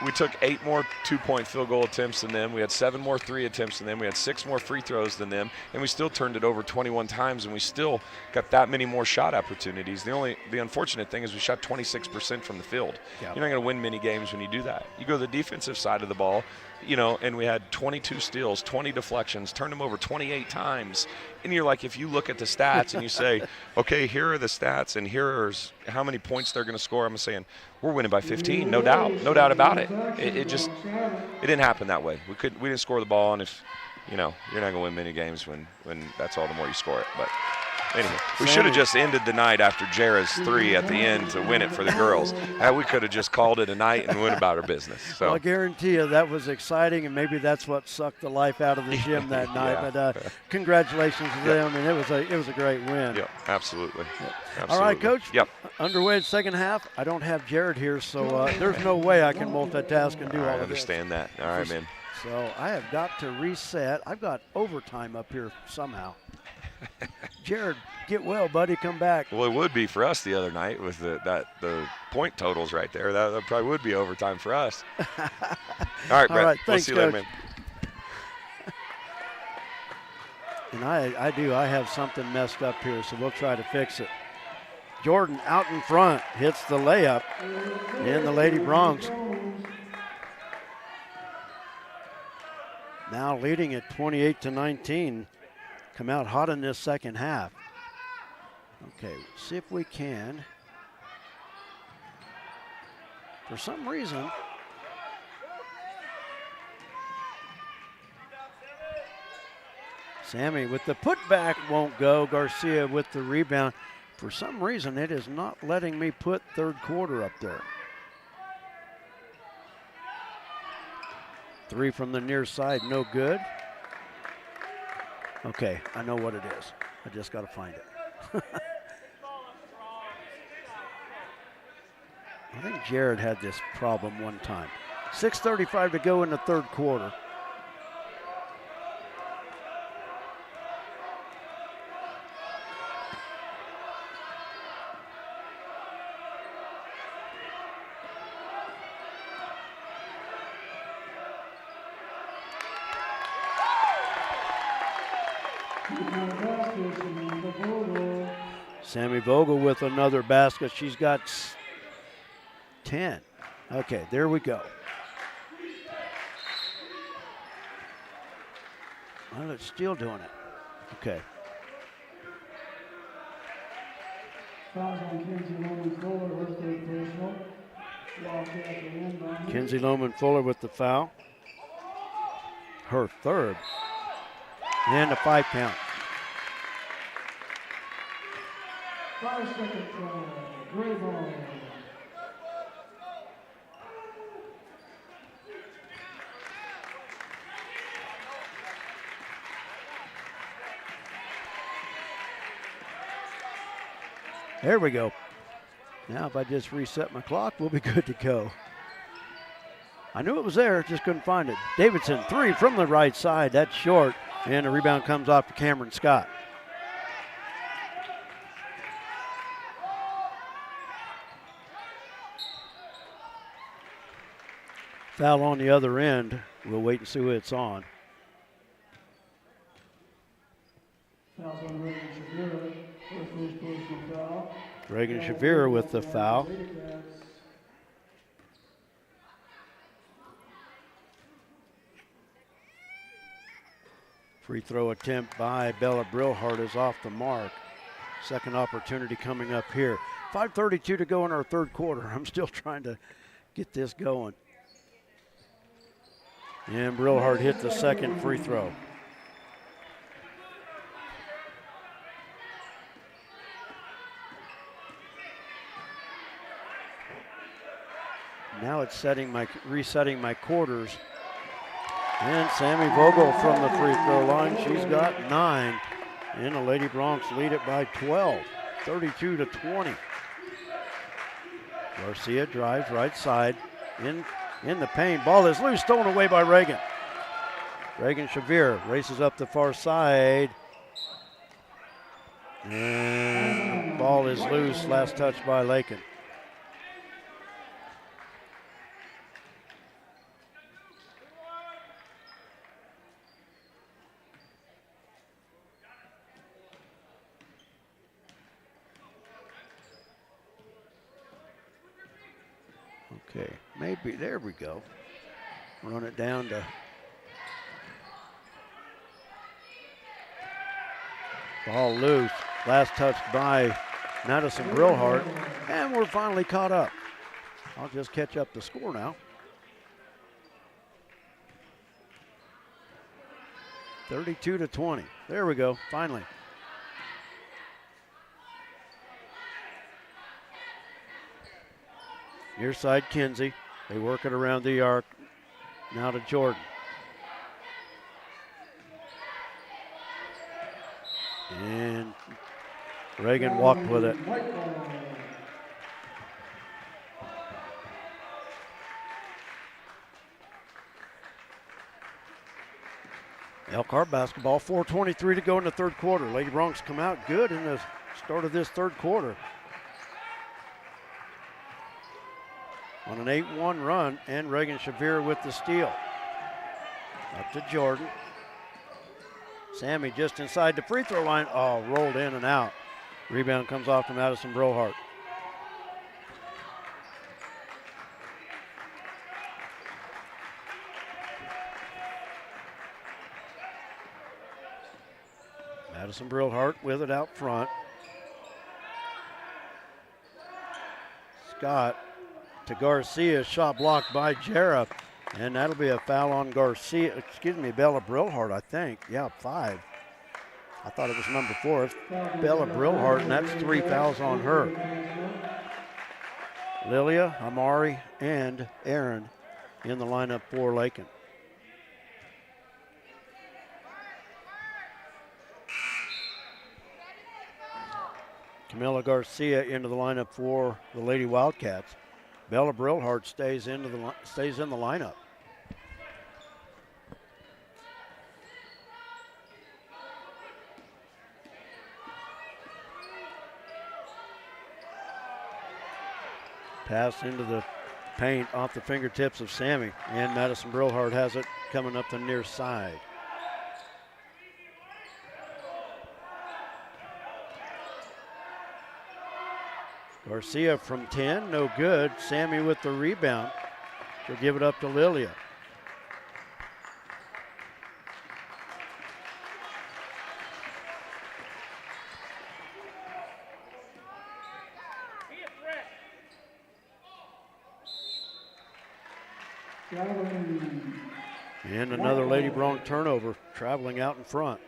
we took 8 more 2-point field goal attempts than them. We had 7 more 3 attempts than them. We had 6 more free throws than them, and we still turned it over 21 times, and we still got that many more shot opportunities. The unfortunate thing is we shot 26% from the field. Yeah. You're not going to win many games when you do that. You go to the defensive side of the ball, and we had 22 steals, 20 deflections, turned them over 28 times. And you're like, if you look at the stats and you say, okay, here are the stats and here's how many points they're going to score, I'm saying we're winning by 15, no doubt about it. It didn't happen that way. We didn't score the ball, and if you're not going to win many games when that's all the more you score it. But anyway, we should have just ended the night after Jara's 3 at the end to win it for the girls. We could have just called it a night and went about our business. So well, I guarantee you that was exciting, and maybe that's what sucked the life out of the gym that night. Yeah. But congratulations to them, and it was a great win. Yep, absolutely. All right, Coach. Yep. Underway in second half. I don't have Jared here, so there's no way I can multitask and do all of this. I understand that. All right, man. So I have got to reset. I've got overtime up here somehow. Jared, get well, buddy. Come back. Well, it would be for us the other night with the point totals right there. That probably would be overtime for us. All right, Brett. All right, thanks, we'll see you later, Coach. man. And I have something messed up here, so we'll try to fix it. Jordan out in front hits the layup in the Lady Bronx. Now leading at 28-19. Come out hot in this second half. Okay, see if we can. For some reason, Sammy with the putback won't go. Garcia with the rebound. For some reason, it is not letting me put third quarter up there. 3 from the near side, no good. Okay, I know what it is. I just got to find it. I think Jared had this problem one time. 6:35 to go in the third quarter. Sammy Vogel with another basket. She's got 10. Okay, there we go. Well, it's still doing it. Okay. Kenzie Lohman Fuller with the foul. Her third. And a 5 count. 5 seconds for Gray ball. There we go. Now if I just reset my clock, we'll be good to go. I knew it was there, just couldn't find it. Davidson, 3 from the right side. That's short. And the rebound comes off to Cameron Scott. Foul on the other end. We'll wait and see who it's on. Fouls on Reagan Shavira. First personal foul. Reagan Shavira with the foul. Free throw attempt by Bella Brillhart is off the mark. Second opportunity coming up here. 5:32 to go in our third quarter. I'm still trying to get this going. And Brillhart hit the second free throw. Now it's resetting my quarters. And Sammy Vogel from the free throw line. She's got 9. And the Lady Bronx lead it by 12, 32-20. Garcia drives right side in the paint. Ball is loose, stolen away by Reagan. Reagan Shavir races up the far side. And the ball is loose, last touch by Lakin. Okay, maybe, there we go. Run it down to ball loose. Last touch by Madison Brillhart, and we're finally caught up. I'll just catch up the score now. 32-20. There we go, finally. Near side, Kinsey. They work it around the arc. Now to Jordan. And Reagan walked with it. Elkhart basketball, 4:23 to go in the third quarter. Lady Bronx come out good in the start of this third quarter. On an 8-1 run, and Reagan Shavir with the steal. Up to Jordan. Sammy just inside the free throw line. Oh, rolled in and out. Rebound comes off to Madison Brohart. Madison Brillhart with it out front. Scott to Garcia, shot blocked by Jarrah, and that'll be a foul on Garcia, Bella Brillhart, I think. Yeah, 5. I thought it was number 4. It's Bella Brillhart, and that's 3 fouls on her. Lilia, Amari, and Aaron in the lineup for Lakin. Camila Garcia into the lineup for the Lady Wildcats. Bella Brillhart stays in the lineup. Pass into the paint off the fingertips of Sammy, and Madison Brillhart has it coming up the near side. Garcia from 10, no good. Sammy with the rebound. She'll give it up to Lilia. And another Lady Bronx turnover, traveling out in front.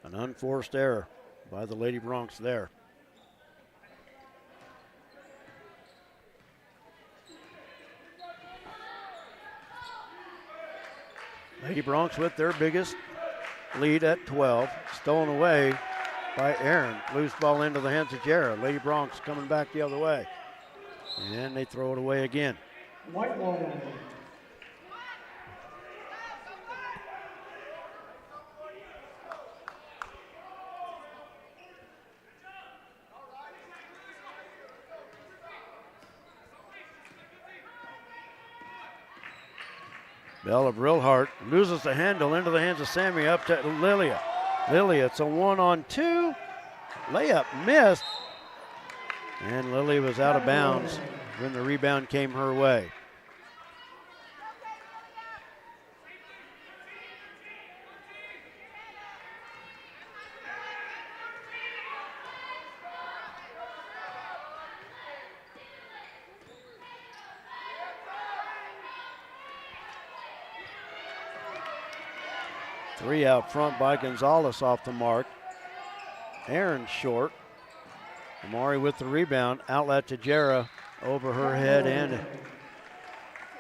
An unforced error by the Lady Bronx there. Lady Bronx with their biggest lead at 12. Stolen away by Aaron. Loose ball into the hands of Jarrah. Lady Bronx coming back the other way. And they throw it away again. White ball. Bella Brillhart loses the handle into the hands of Sammy, up to Lilia. Lilia, it's a 1-on-2. Layup missed. And Lily was out of bounds when the rebound came her way. Three out front by Gonzalez off the mark. Aaron short. Amari with the rebound. Outlet to Jarrah over her head, and it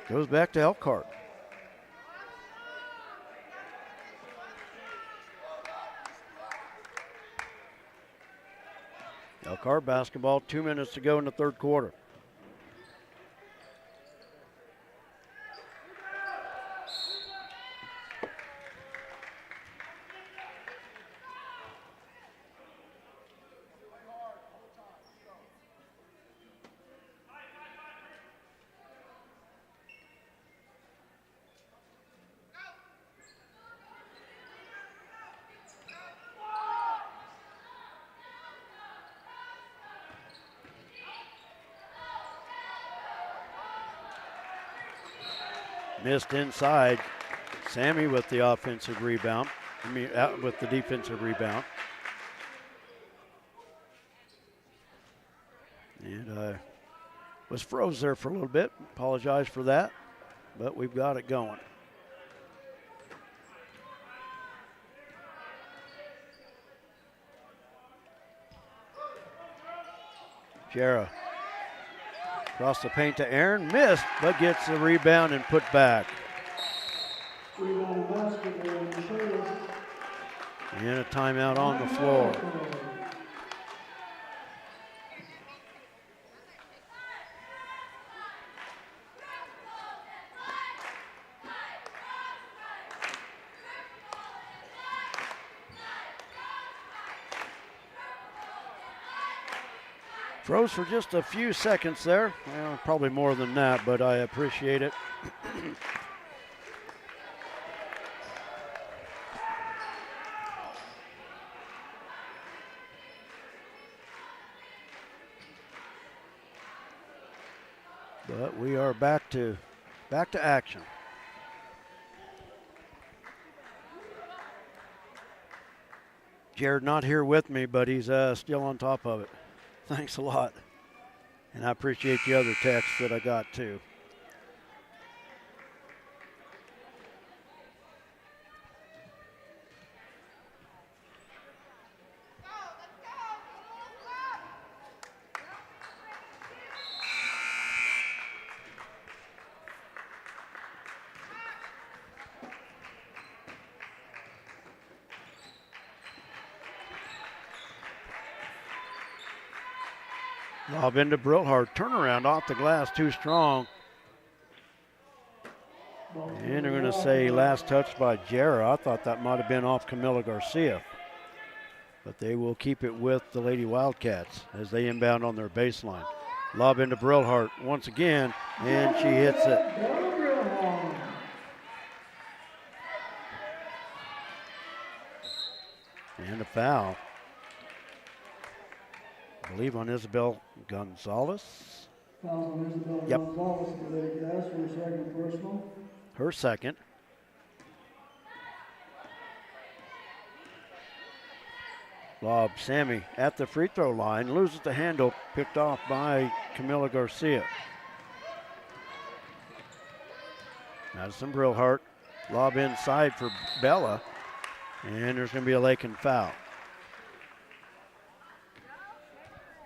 goes back to Elkhart. Elkhart basketball, 2 minutes to go in the third quarter. Missed inside. Sammy with the offensive rebound. Out with the defensive rebound. And was froze there for a little bit. Apologize for that, but we've got it going. Jera across the paint to Aaron, missed, but gets the rebound and put back. Rebound basketball, Michelle. And a timeout on the floor. Froze for just a few seconds there. Well, probably more than that, but I appreciate it. But we are back to action. Jared not here with me, but he's still on top of it. Thanks a lot. And I appreciate the other texts that I got too. Lob into Brillhart. Turnaround off the glass, too strong. And they're going to say last touch by Jera. I thought that might have been off Camila Garcia. But they will keep it with the Lady Wildcats as they inbound on their baseline. Lob into Brillhart once again, and she hits it. And a foul. I believe on Isabel Gonzalez. Yep. Her second. Lob, Sammy at the free throw line, loses the handle, picked off by Camila Garcia. Madison Brillhart, lob inside for Bella, and there's going to be a Lakin foul.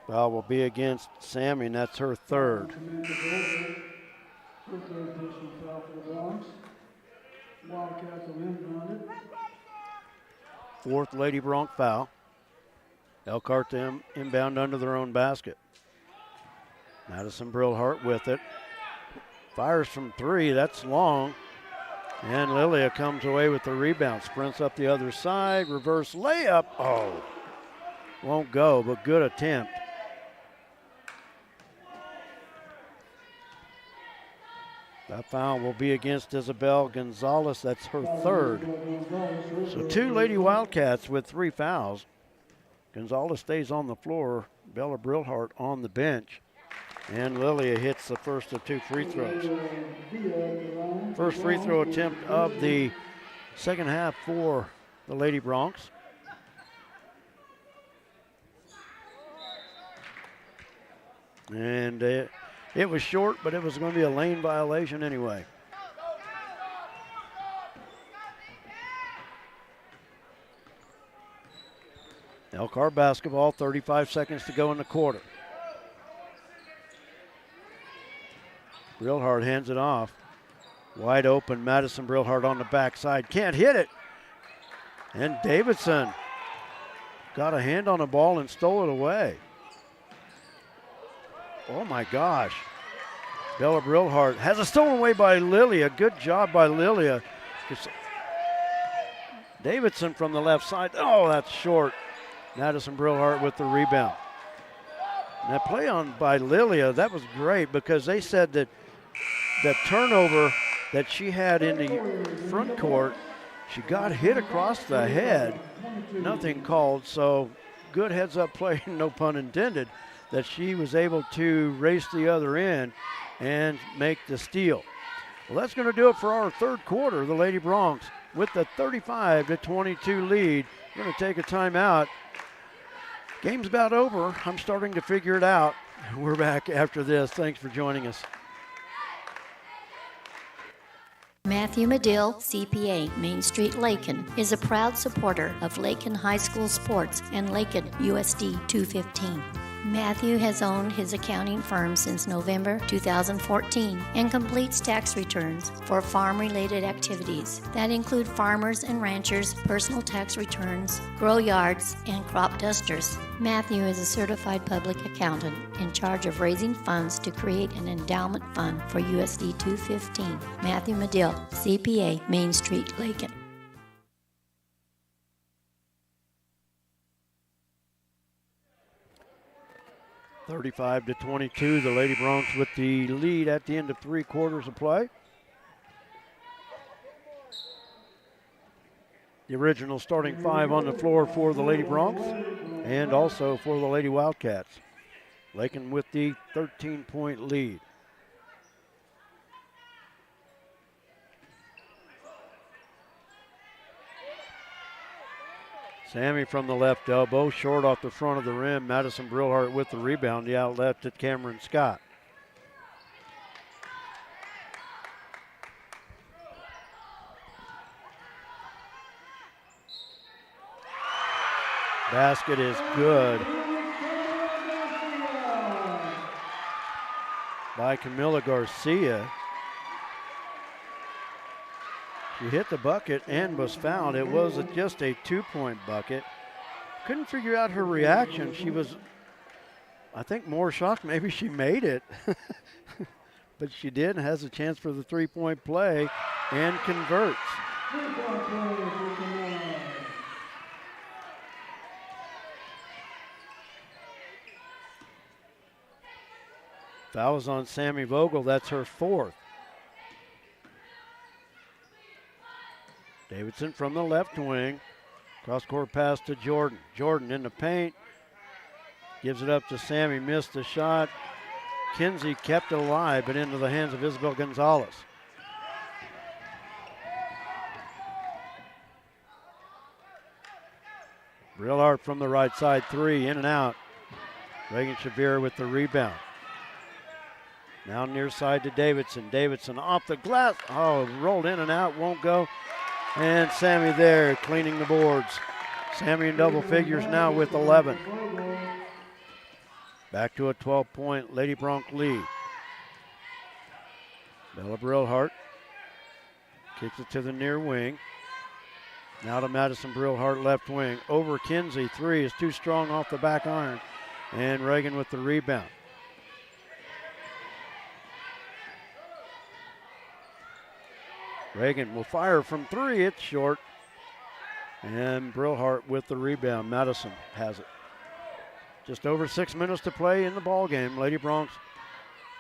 Foul will be against Sammy, and that's her third. Fourth Lady Bronx foul. Elkhart to inbound under their own basket. Madison Brillhart with it. Fires from three, that's long. And Lilia comes away with the rebound. Sprints up the other side, reverse layup. Oh, won't go, but good attempt. That foul will be against Isabel Gonzalez. That's her third. So two Lady Wildcats with 3 fouls. Gonzalez stays on the floor. Bella Brillhart on the bench. And Lilia hits the first of 2 free throws. First free throw attempt of the second half for the Lady Bronx. And it was short, but it was going to be a lane violation anyway. Elkhart basketball, 35 seconds to go in the quarter. Brillhart hands it off. Wide open, Madison Brillhart on the backside. Can't hit it. And Davidson got a hand on the ball and stole it away. Oh my gosh. Bella Brillhart has a stolen away by Lilia. Good job by Lilia. Davidson from the left side. Oh, that's short. Madison Brillhart with the rebound. And that play on by Lilia, that was great because they said that the turnover that she had in the front court, she got hit across the head. Nothing called, so good heads-up play, no pun intended, that she was able to race the other end and make the steal. Well, that's going to do it for our third quarter. The Lady Broncs with the 35-22 lead. We're going to take a timeout. Game's about over. I'm starting to figure it out. We're back after this. Thanks for joining us. Matthew Medill, CPA, Main Street, Lakin, is a proud supporter of Lakin High School sports and Lakin USD 215. Matthew has owned his accounting firm since November 2014 and completes tax returns for farm-related activities that include farmers and ranchers' personal tax returns, grow yards, and crop dusters. Matthew is a certified public accountant in charge of raising funds to create an endowment fund for USD 215. Matthew Medill, CPA, Main Street, Lakin. (35-22). The Lady Broncs with the lead at the end of 3 quarters of play. The original starting 5 on the floor for the Lady Broncs and also for the Lady Wildcats. Lakin with the 13-point lead. Sammy from the left elbow, short off the front of the rim. Madison Brillhart with the rebound, the outlet to Cameron Scott. Basket is good by Camila Garcia. She hit the bucket and was fouled. It was just a 2-point bucket. Couldn't figure out her reaction. She was, I think, more shocked maybe she made it. But she did and has a chance for the 3-point play and converts. Foul was on Sammy Vogel. That's her 4th. Davidson from the left wing. Cross-court pass to Jordan. Jordan in the paint. Gives it up to Sammy. Missed the shot. Kinsey kept it alive, but into the hands of Isabel Gonzalez. Brillhart from the right side, 3, in and out. Reagan Shabir with the rebound. Now near side to Davidson. Davidson off the glass. Oh, rolled in and out, won't go. And Sammy there cleaning the boards. Sammy in double figures now with 11. Back to a 12-point Lady Bronc lead. Bella Brillhart kicks it to the near wing. Now to Madison Brillhart, left wing. Over Kinsey, 3 is too strong off the back iron. And Reagan with the rebound. Reagan will fire from 3. It's short. And Brillhart with the rebound. Madison has it. Just over 6 minutes to play in the ball game. Lady Broncs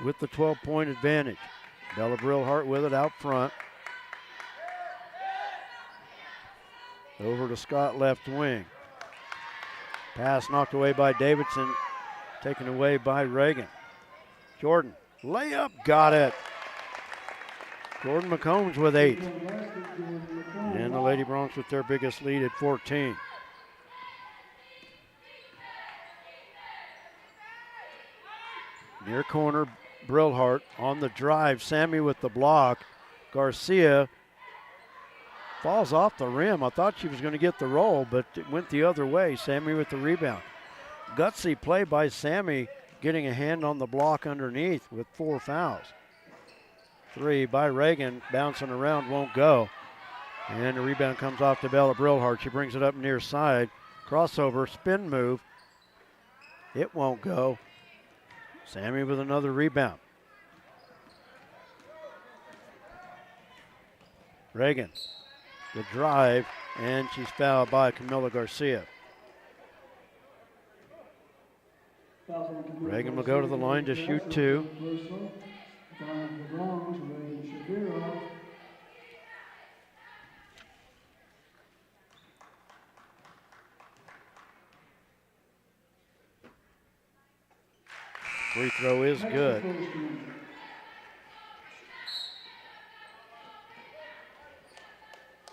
with the 12-point advantage. Bella Brillhart with it out front. Over to Scott, left wing. Pass knocked away by Davidson. Taken away by Reagan. Jordan, layup, got it. Jordan McCombs with 8. And the Lady Broncs with their biggest lead at 14. Near corner, Brillhart on the drive. Sammy with the block. Garcia falls off the rim. I thought she was going to get the roll, but it went the other way. Sammy with the rebound. Gutsy play by Sammy, getting a hand on the block underneath with 4 fouls. 3 by Reagan, bouncing around, won't go. And the rebound comes off to Bella Brillhart. She brings it up near side. Crossover, spin move. It won't go. Sammy with another rebound. Reagan, the drive, and she's fouled by Camila Garcia. Reagan will go to the line to shoot 2. Free throw is good.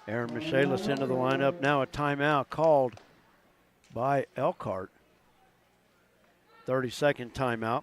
Aaron Michaelis into the lineup. Now a timeout called by Elkhart. 30-second timeout.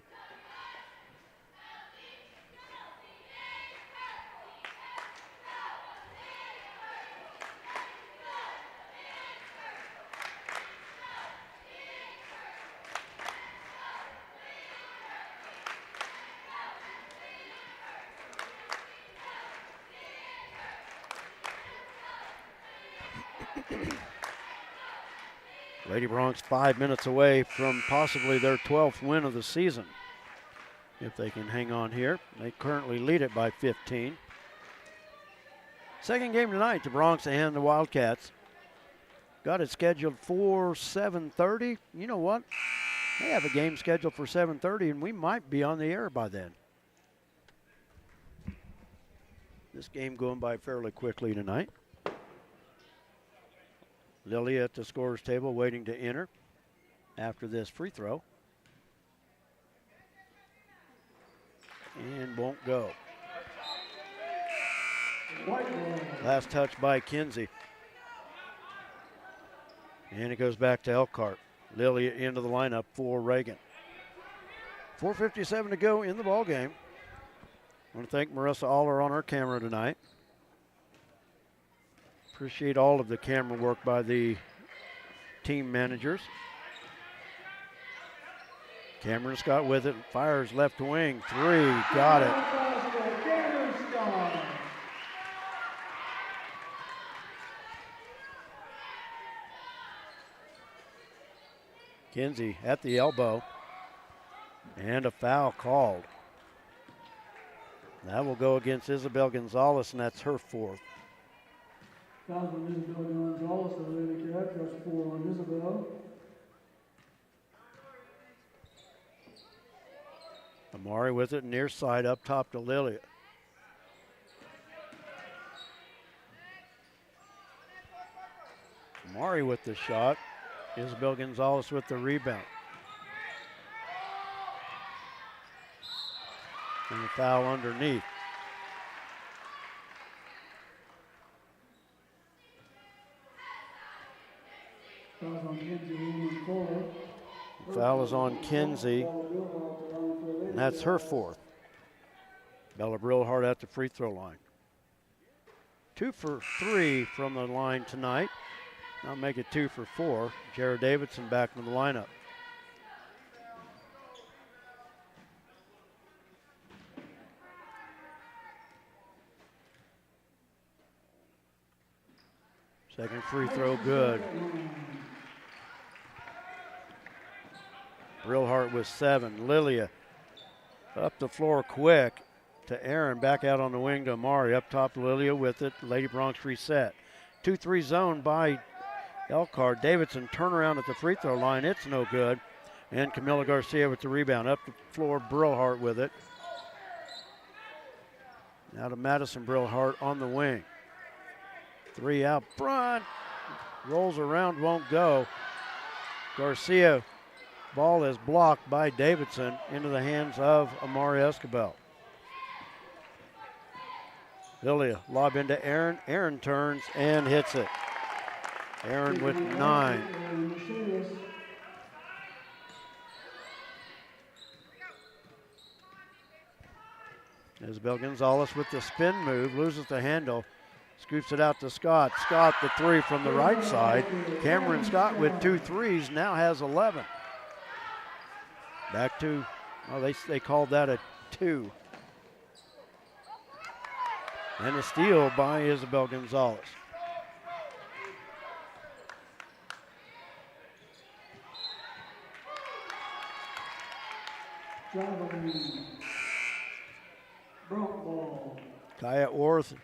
Lady Bronx 5 minutes away from possibly their 12th win of the season. If they can hang on here. They currently lead it by 15. Second game tonight, the Bronx and the Wildcats. Got it scheduled for 7:30. You know what? They have a game scheduled for 7:30, and we might be on the air by then. This game going by fairly quickly tonight. Lily at the scorer's table waiting to enter after this free throw. And won't go. Last touch by Kinsey. And it goes back to Elkhart. Lily into the lineup for Reagan. 4:57 to go in the ball game. I want to thank Marissa Aller on our camera tonight. Appreciate all of the camera work by the team managers. Cameron Scott with it, fires left wing, three, got it. Kinsey at the elbow, and a foul called. That will go against Isabel Gonzalez, and that's her fourth. Foul on Isabel Gonzalez, the Lady Cat, that's 4 on Isabel. Amari with it near side up top to Lilia. Amari with the shot. Isabel Gonzalez with the rebound. And the foul underneath. Foul is on Kinsey, and that's her fourth. Bella Brillhart at the free throw line. 2 for 3 from the line tonight. Now make it 2 for 4. Jared Davidson back in the lineup. Second free throw good. Brillhart with 7. Lilia up the floor quick to Aaron. Back out on the wing to Amari. Up top to Lilia with it. Lady Bronx reset. 2-3 zone by Elkhart. Davidson turnaround at the free throw line. It's no good. And Camila Garcia with the rebound. Up the floor, Brillhart with it. Now to Madison Brillhart on the wing. 3 out front. Rolls around, won't go. Garcia. Ball is blocked by Davidson into the hands of Amari Escobar. Lilia lob into Aaron. Aaron turns and hits it. Aaron with 9. Isabel Gonzalez with the spin move, loses the handle, scoops it out to Scott. Scott the 3 from the right side. Cameron Scott with 2 threes, now has 11. Back to, oh, they called that a 2. And a steal by Isabel Gonzalez. Kaya Orth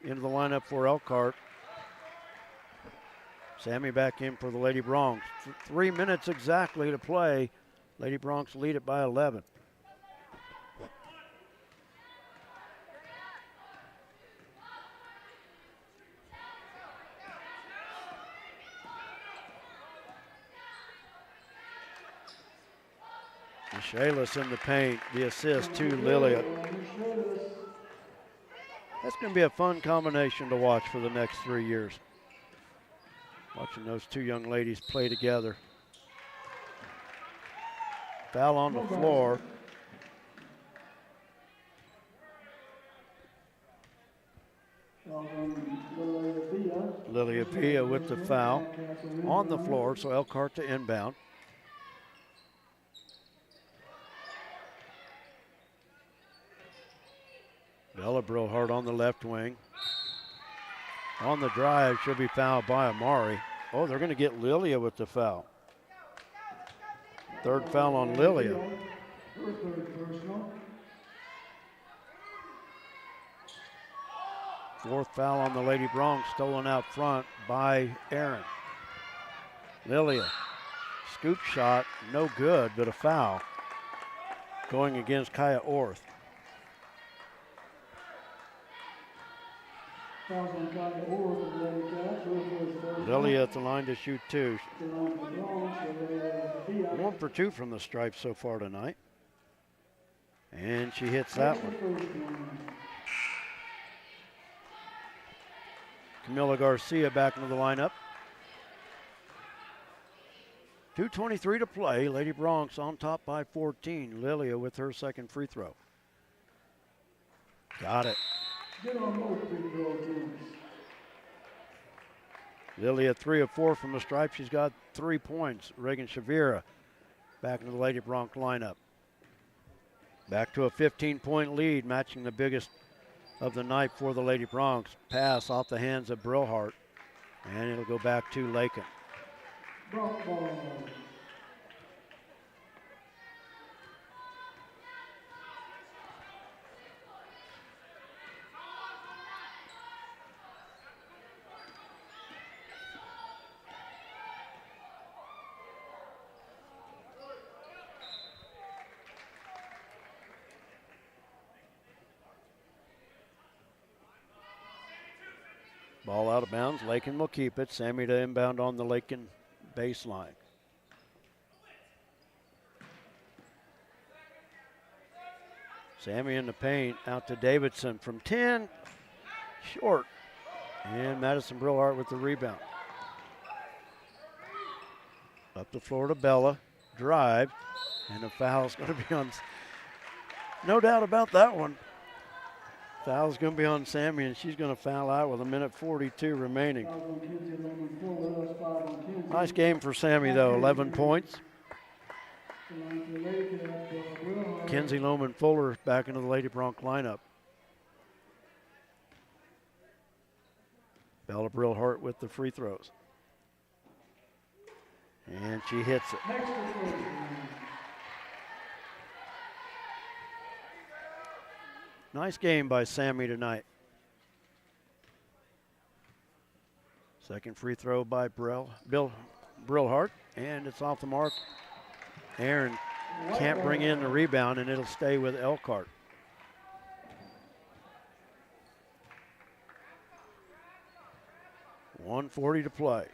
into the lineup for Elkhart. Sammy back in for the Lady Bronx. 3 minutes exactly to play. Lady Bronx lead it by 11. Michaelis in the paint, the assist to Lilia. That's going to be a fun combination to watch for the next 3 years. Watching those two young ladies play together. Foul on the floor. Lilia Pia with the foul on the floor, so Elkhart to inbound. Bella Brillhart on the left wing. On the drive, she'll be fouled by Amari. Oh, they're going to get Lilia with the foul. Third foul on Lilia. Fourth foul on the Lady Bronx, stolen out front by Aaron. Lilia, scoop shot, no good, but a foul going against Kaya Orth. Lilia at the line to shoot two. 1 for 2 from the stripe so far tonight. And she hits that one. Camila Garcia back into the lineup. 2:23 to play. Lady Bronx on top by 14. Lilia with her second free throw. Got it. Lilia 3 of 4 from the stripe. She's got 3 points. Reagan Shavira back into the Lady Bronx lineup. Back to a 15-point lead, matching the biggest of the night for the Lady Bronx. Pass off the hands of Brillhart, and it'll go back to Lakin. Ball out of bounds. Lakin will keep it. Sammy to inbound on the Lakin baseline. Sammy in the paint. Out to Davidson from 10. Short. And Madison Brillhart with the rebound. Up the floor to Bella. Drive. And the foul's going to be on. No doubt about that one. Foul's going to be on Sammy, and she's going to foul out with 1:42 remaining. Nice game for Sammy, though. 11 points. Kenzie Loman Fuller back into the Lady Bronx lineup. Bella Brillhart with the free throws. And she hits it. Nice game by Sammy tonight. Second free throw by Brillhart, and it's off the mark. Aaron can't bring in the rebound, and it'll stay with Elkhart. .140 to play.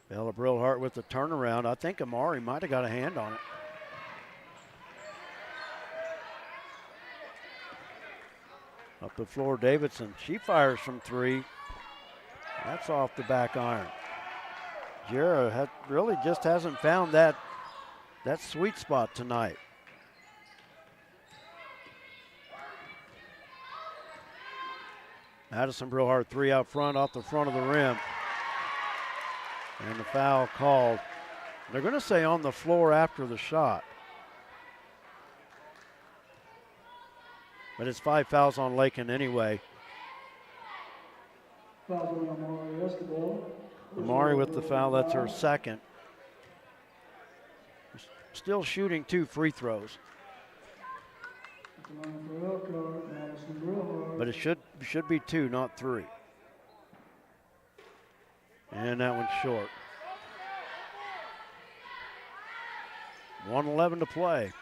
Bella Brillhart with the turnaround. I think Amari might have got a hand on it. Up the floor, Davidson. She fires from 3. That's off the back iron. Jera really just hasn't found that sweet spot tonight. Madison Brillhart 3 out front, off the front of the rim. And the foul called. They're going to say on the floor after the shot. But it's 5 fouls on Lakin anyway. Amari with the foul, that's her second. Still shooting 2 free throws. But it should be 2, not 3. And that one's short. 1:11 to play.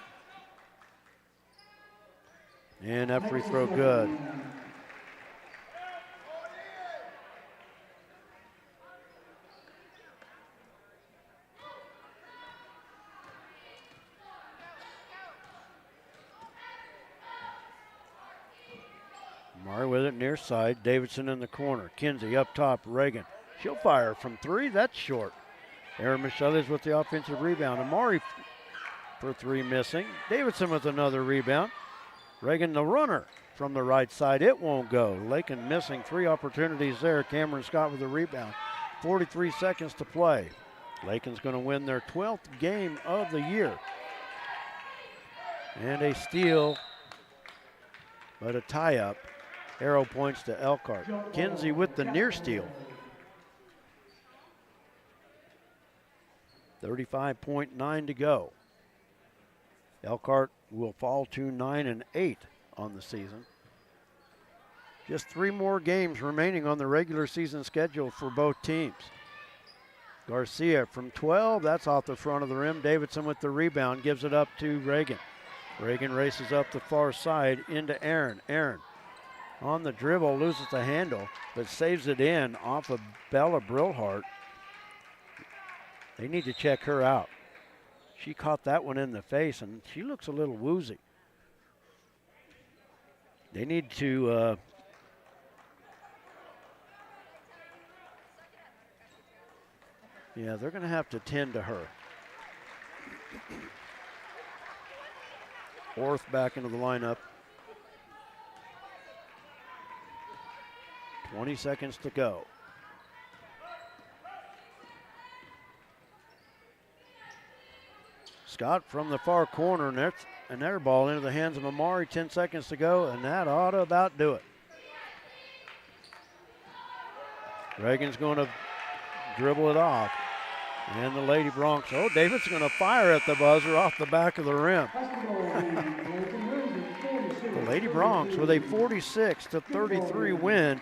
And that free throw good. Murray with it near side. Davidson in the corner. Kinsey up top. Reagan. She'll fire from three. That's short. Aaron Micheli's with the offensive rebound. Amari for three missing. Davidson with another rebound. Reagan the runner from the right side. It won't go. Lakin missing three opportunities there. Cameron Scott with the rebound. 43 seconds to play. Lakin's going to win their 12th game of the year. And a steal, but a tie-up. Arrow points to Elkhart. Kinsey with the near steal. 35.9 to go. Elkhart will fall to 9-8 on the season. Just 3 more games remaining on the regular season schedule for both teams. Garcia from 12, that's off the front of the rim. Davidson with the rebound, gives it up to Reagan. Reagan races up the far side into Aaron. Aaron on the dribble, loses the handle, but saves it in off of Bella Brillhart. They need to check her out. She caught that one in the face, and she looks a little woozy. They need to they're going to have to tend to her. Orth back into the lineup. 20 seconds to go. Scott from the far corner, and that's an air ball into the hands of Amari. 10 seconds to go, and that ought to about do it. Reagan's going to dribble it off. And the Lady Broncs, David's going to fire at the buzzer off the back of the rim. The Lady Broncs with a 46-33 win.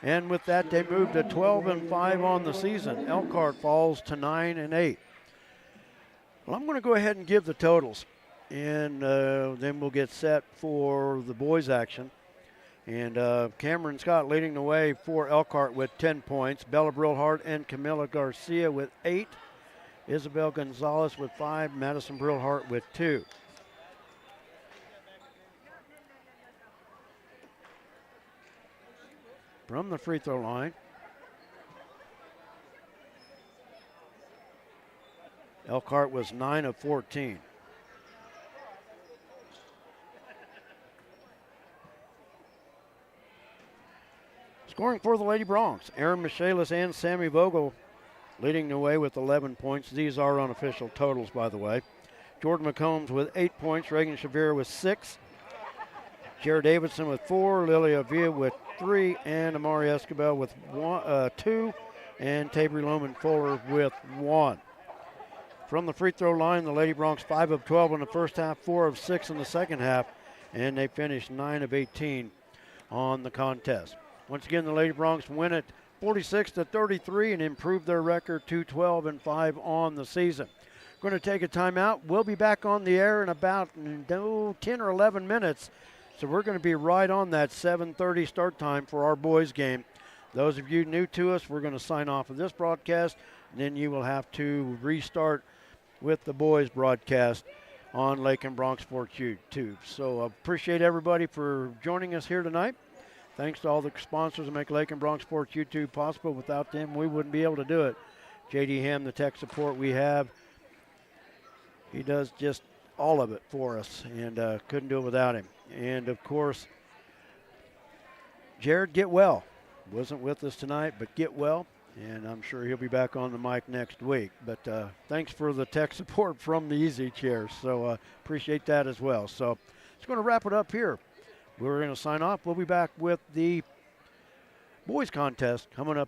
And with that, they move to 12-5 on the season. Elkhart falls to 9-8. Well, I'm going to go ahead and give the totals, and then we'll get set for the boys' action. And Cameron Scott leading the way for Elkhart with 10 points. Bella Brillhart and Camila Garcia with 8. Isabel Gonzalez with 5. Madison Brillhart with 2. From the free throw line, Elkhart was 9 of 14. Scoring for the Lady Broncs, Aaron Michaelis and Sammy Vogel leading the way with 11 points. These are unofficial totals, by the way. Jordan McCombs with 8 points, Reagan Shavira with 6. Jared Davidson with 4, Lilia Villa with 3, and Amari Escobar with 2, and Tabry Loman Fuller with 1. From the free throw line, the Lady Broncs 5 of 12 in the first half, 4 of 6 in the second half, and they finished 9 of 18 on the contest. Once again, the Lady Broncs win it 46-33 and improve their record to 12-5 on the season. Going to take a timeout. We'll be back on the air in about 10 or 11 minutes. So we're going to be right on that 7:30 start time for our boys game. Those of you new to us, we're going to sign off of this broadcast. And then you will have to restart with the boys broadcast on Lakin Bronx Sports YouTube. So appreciate everybody for joining us here tonight. Thanks to all the sponsors that make Lakin Bronx Sports YouTube possible. Without them, we wouldn't be able to do it. J.D. Ham, the tech support we have, he does just all of it for us, and couldn't do it without him. And, of course, Jared, get well. Wasn't with us tonight, but get well, and I'm sure he'll be back on the mic next week. But thanks for the tech support from the Easy Chair, so appreciate that as well. So it's going to wrap it up here. We're going to sign off. We'll be back with the boys contest coming up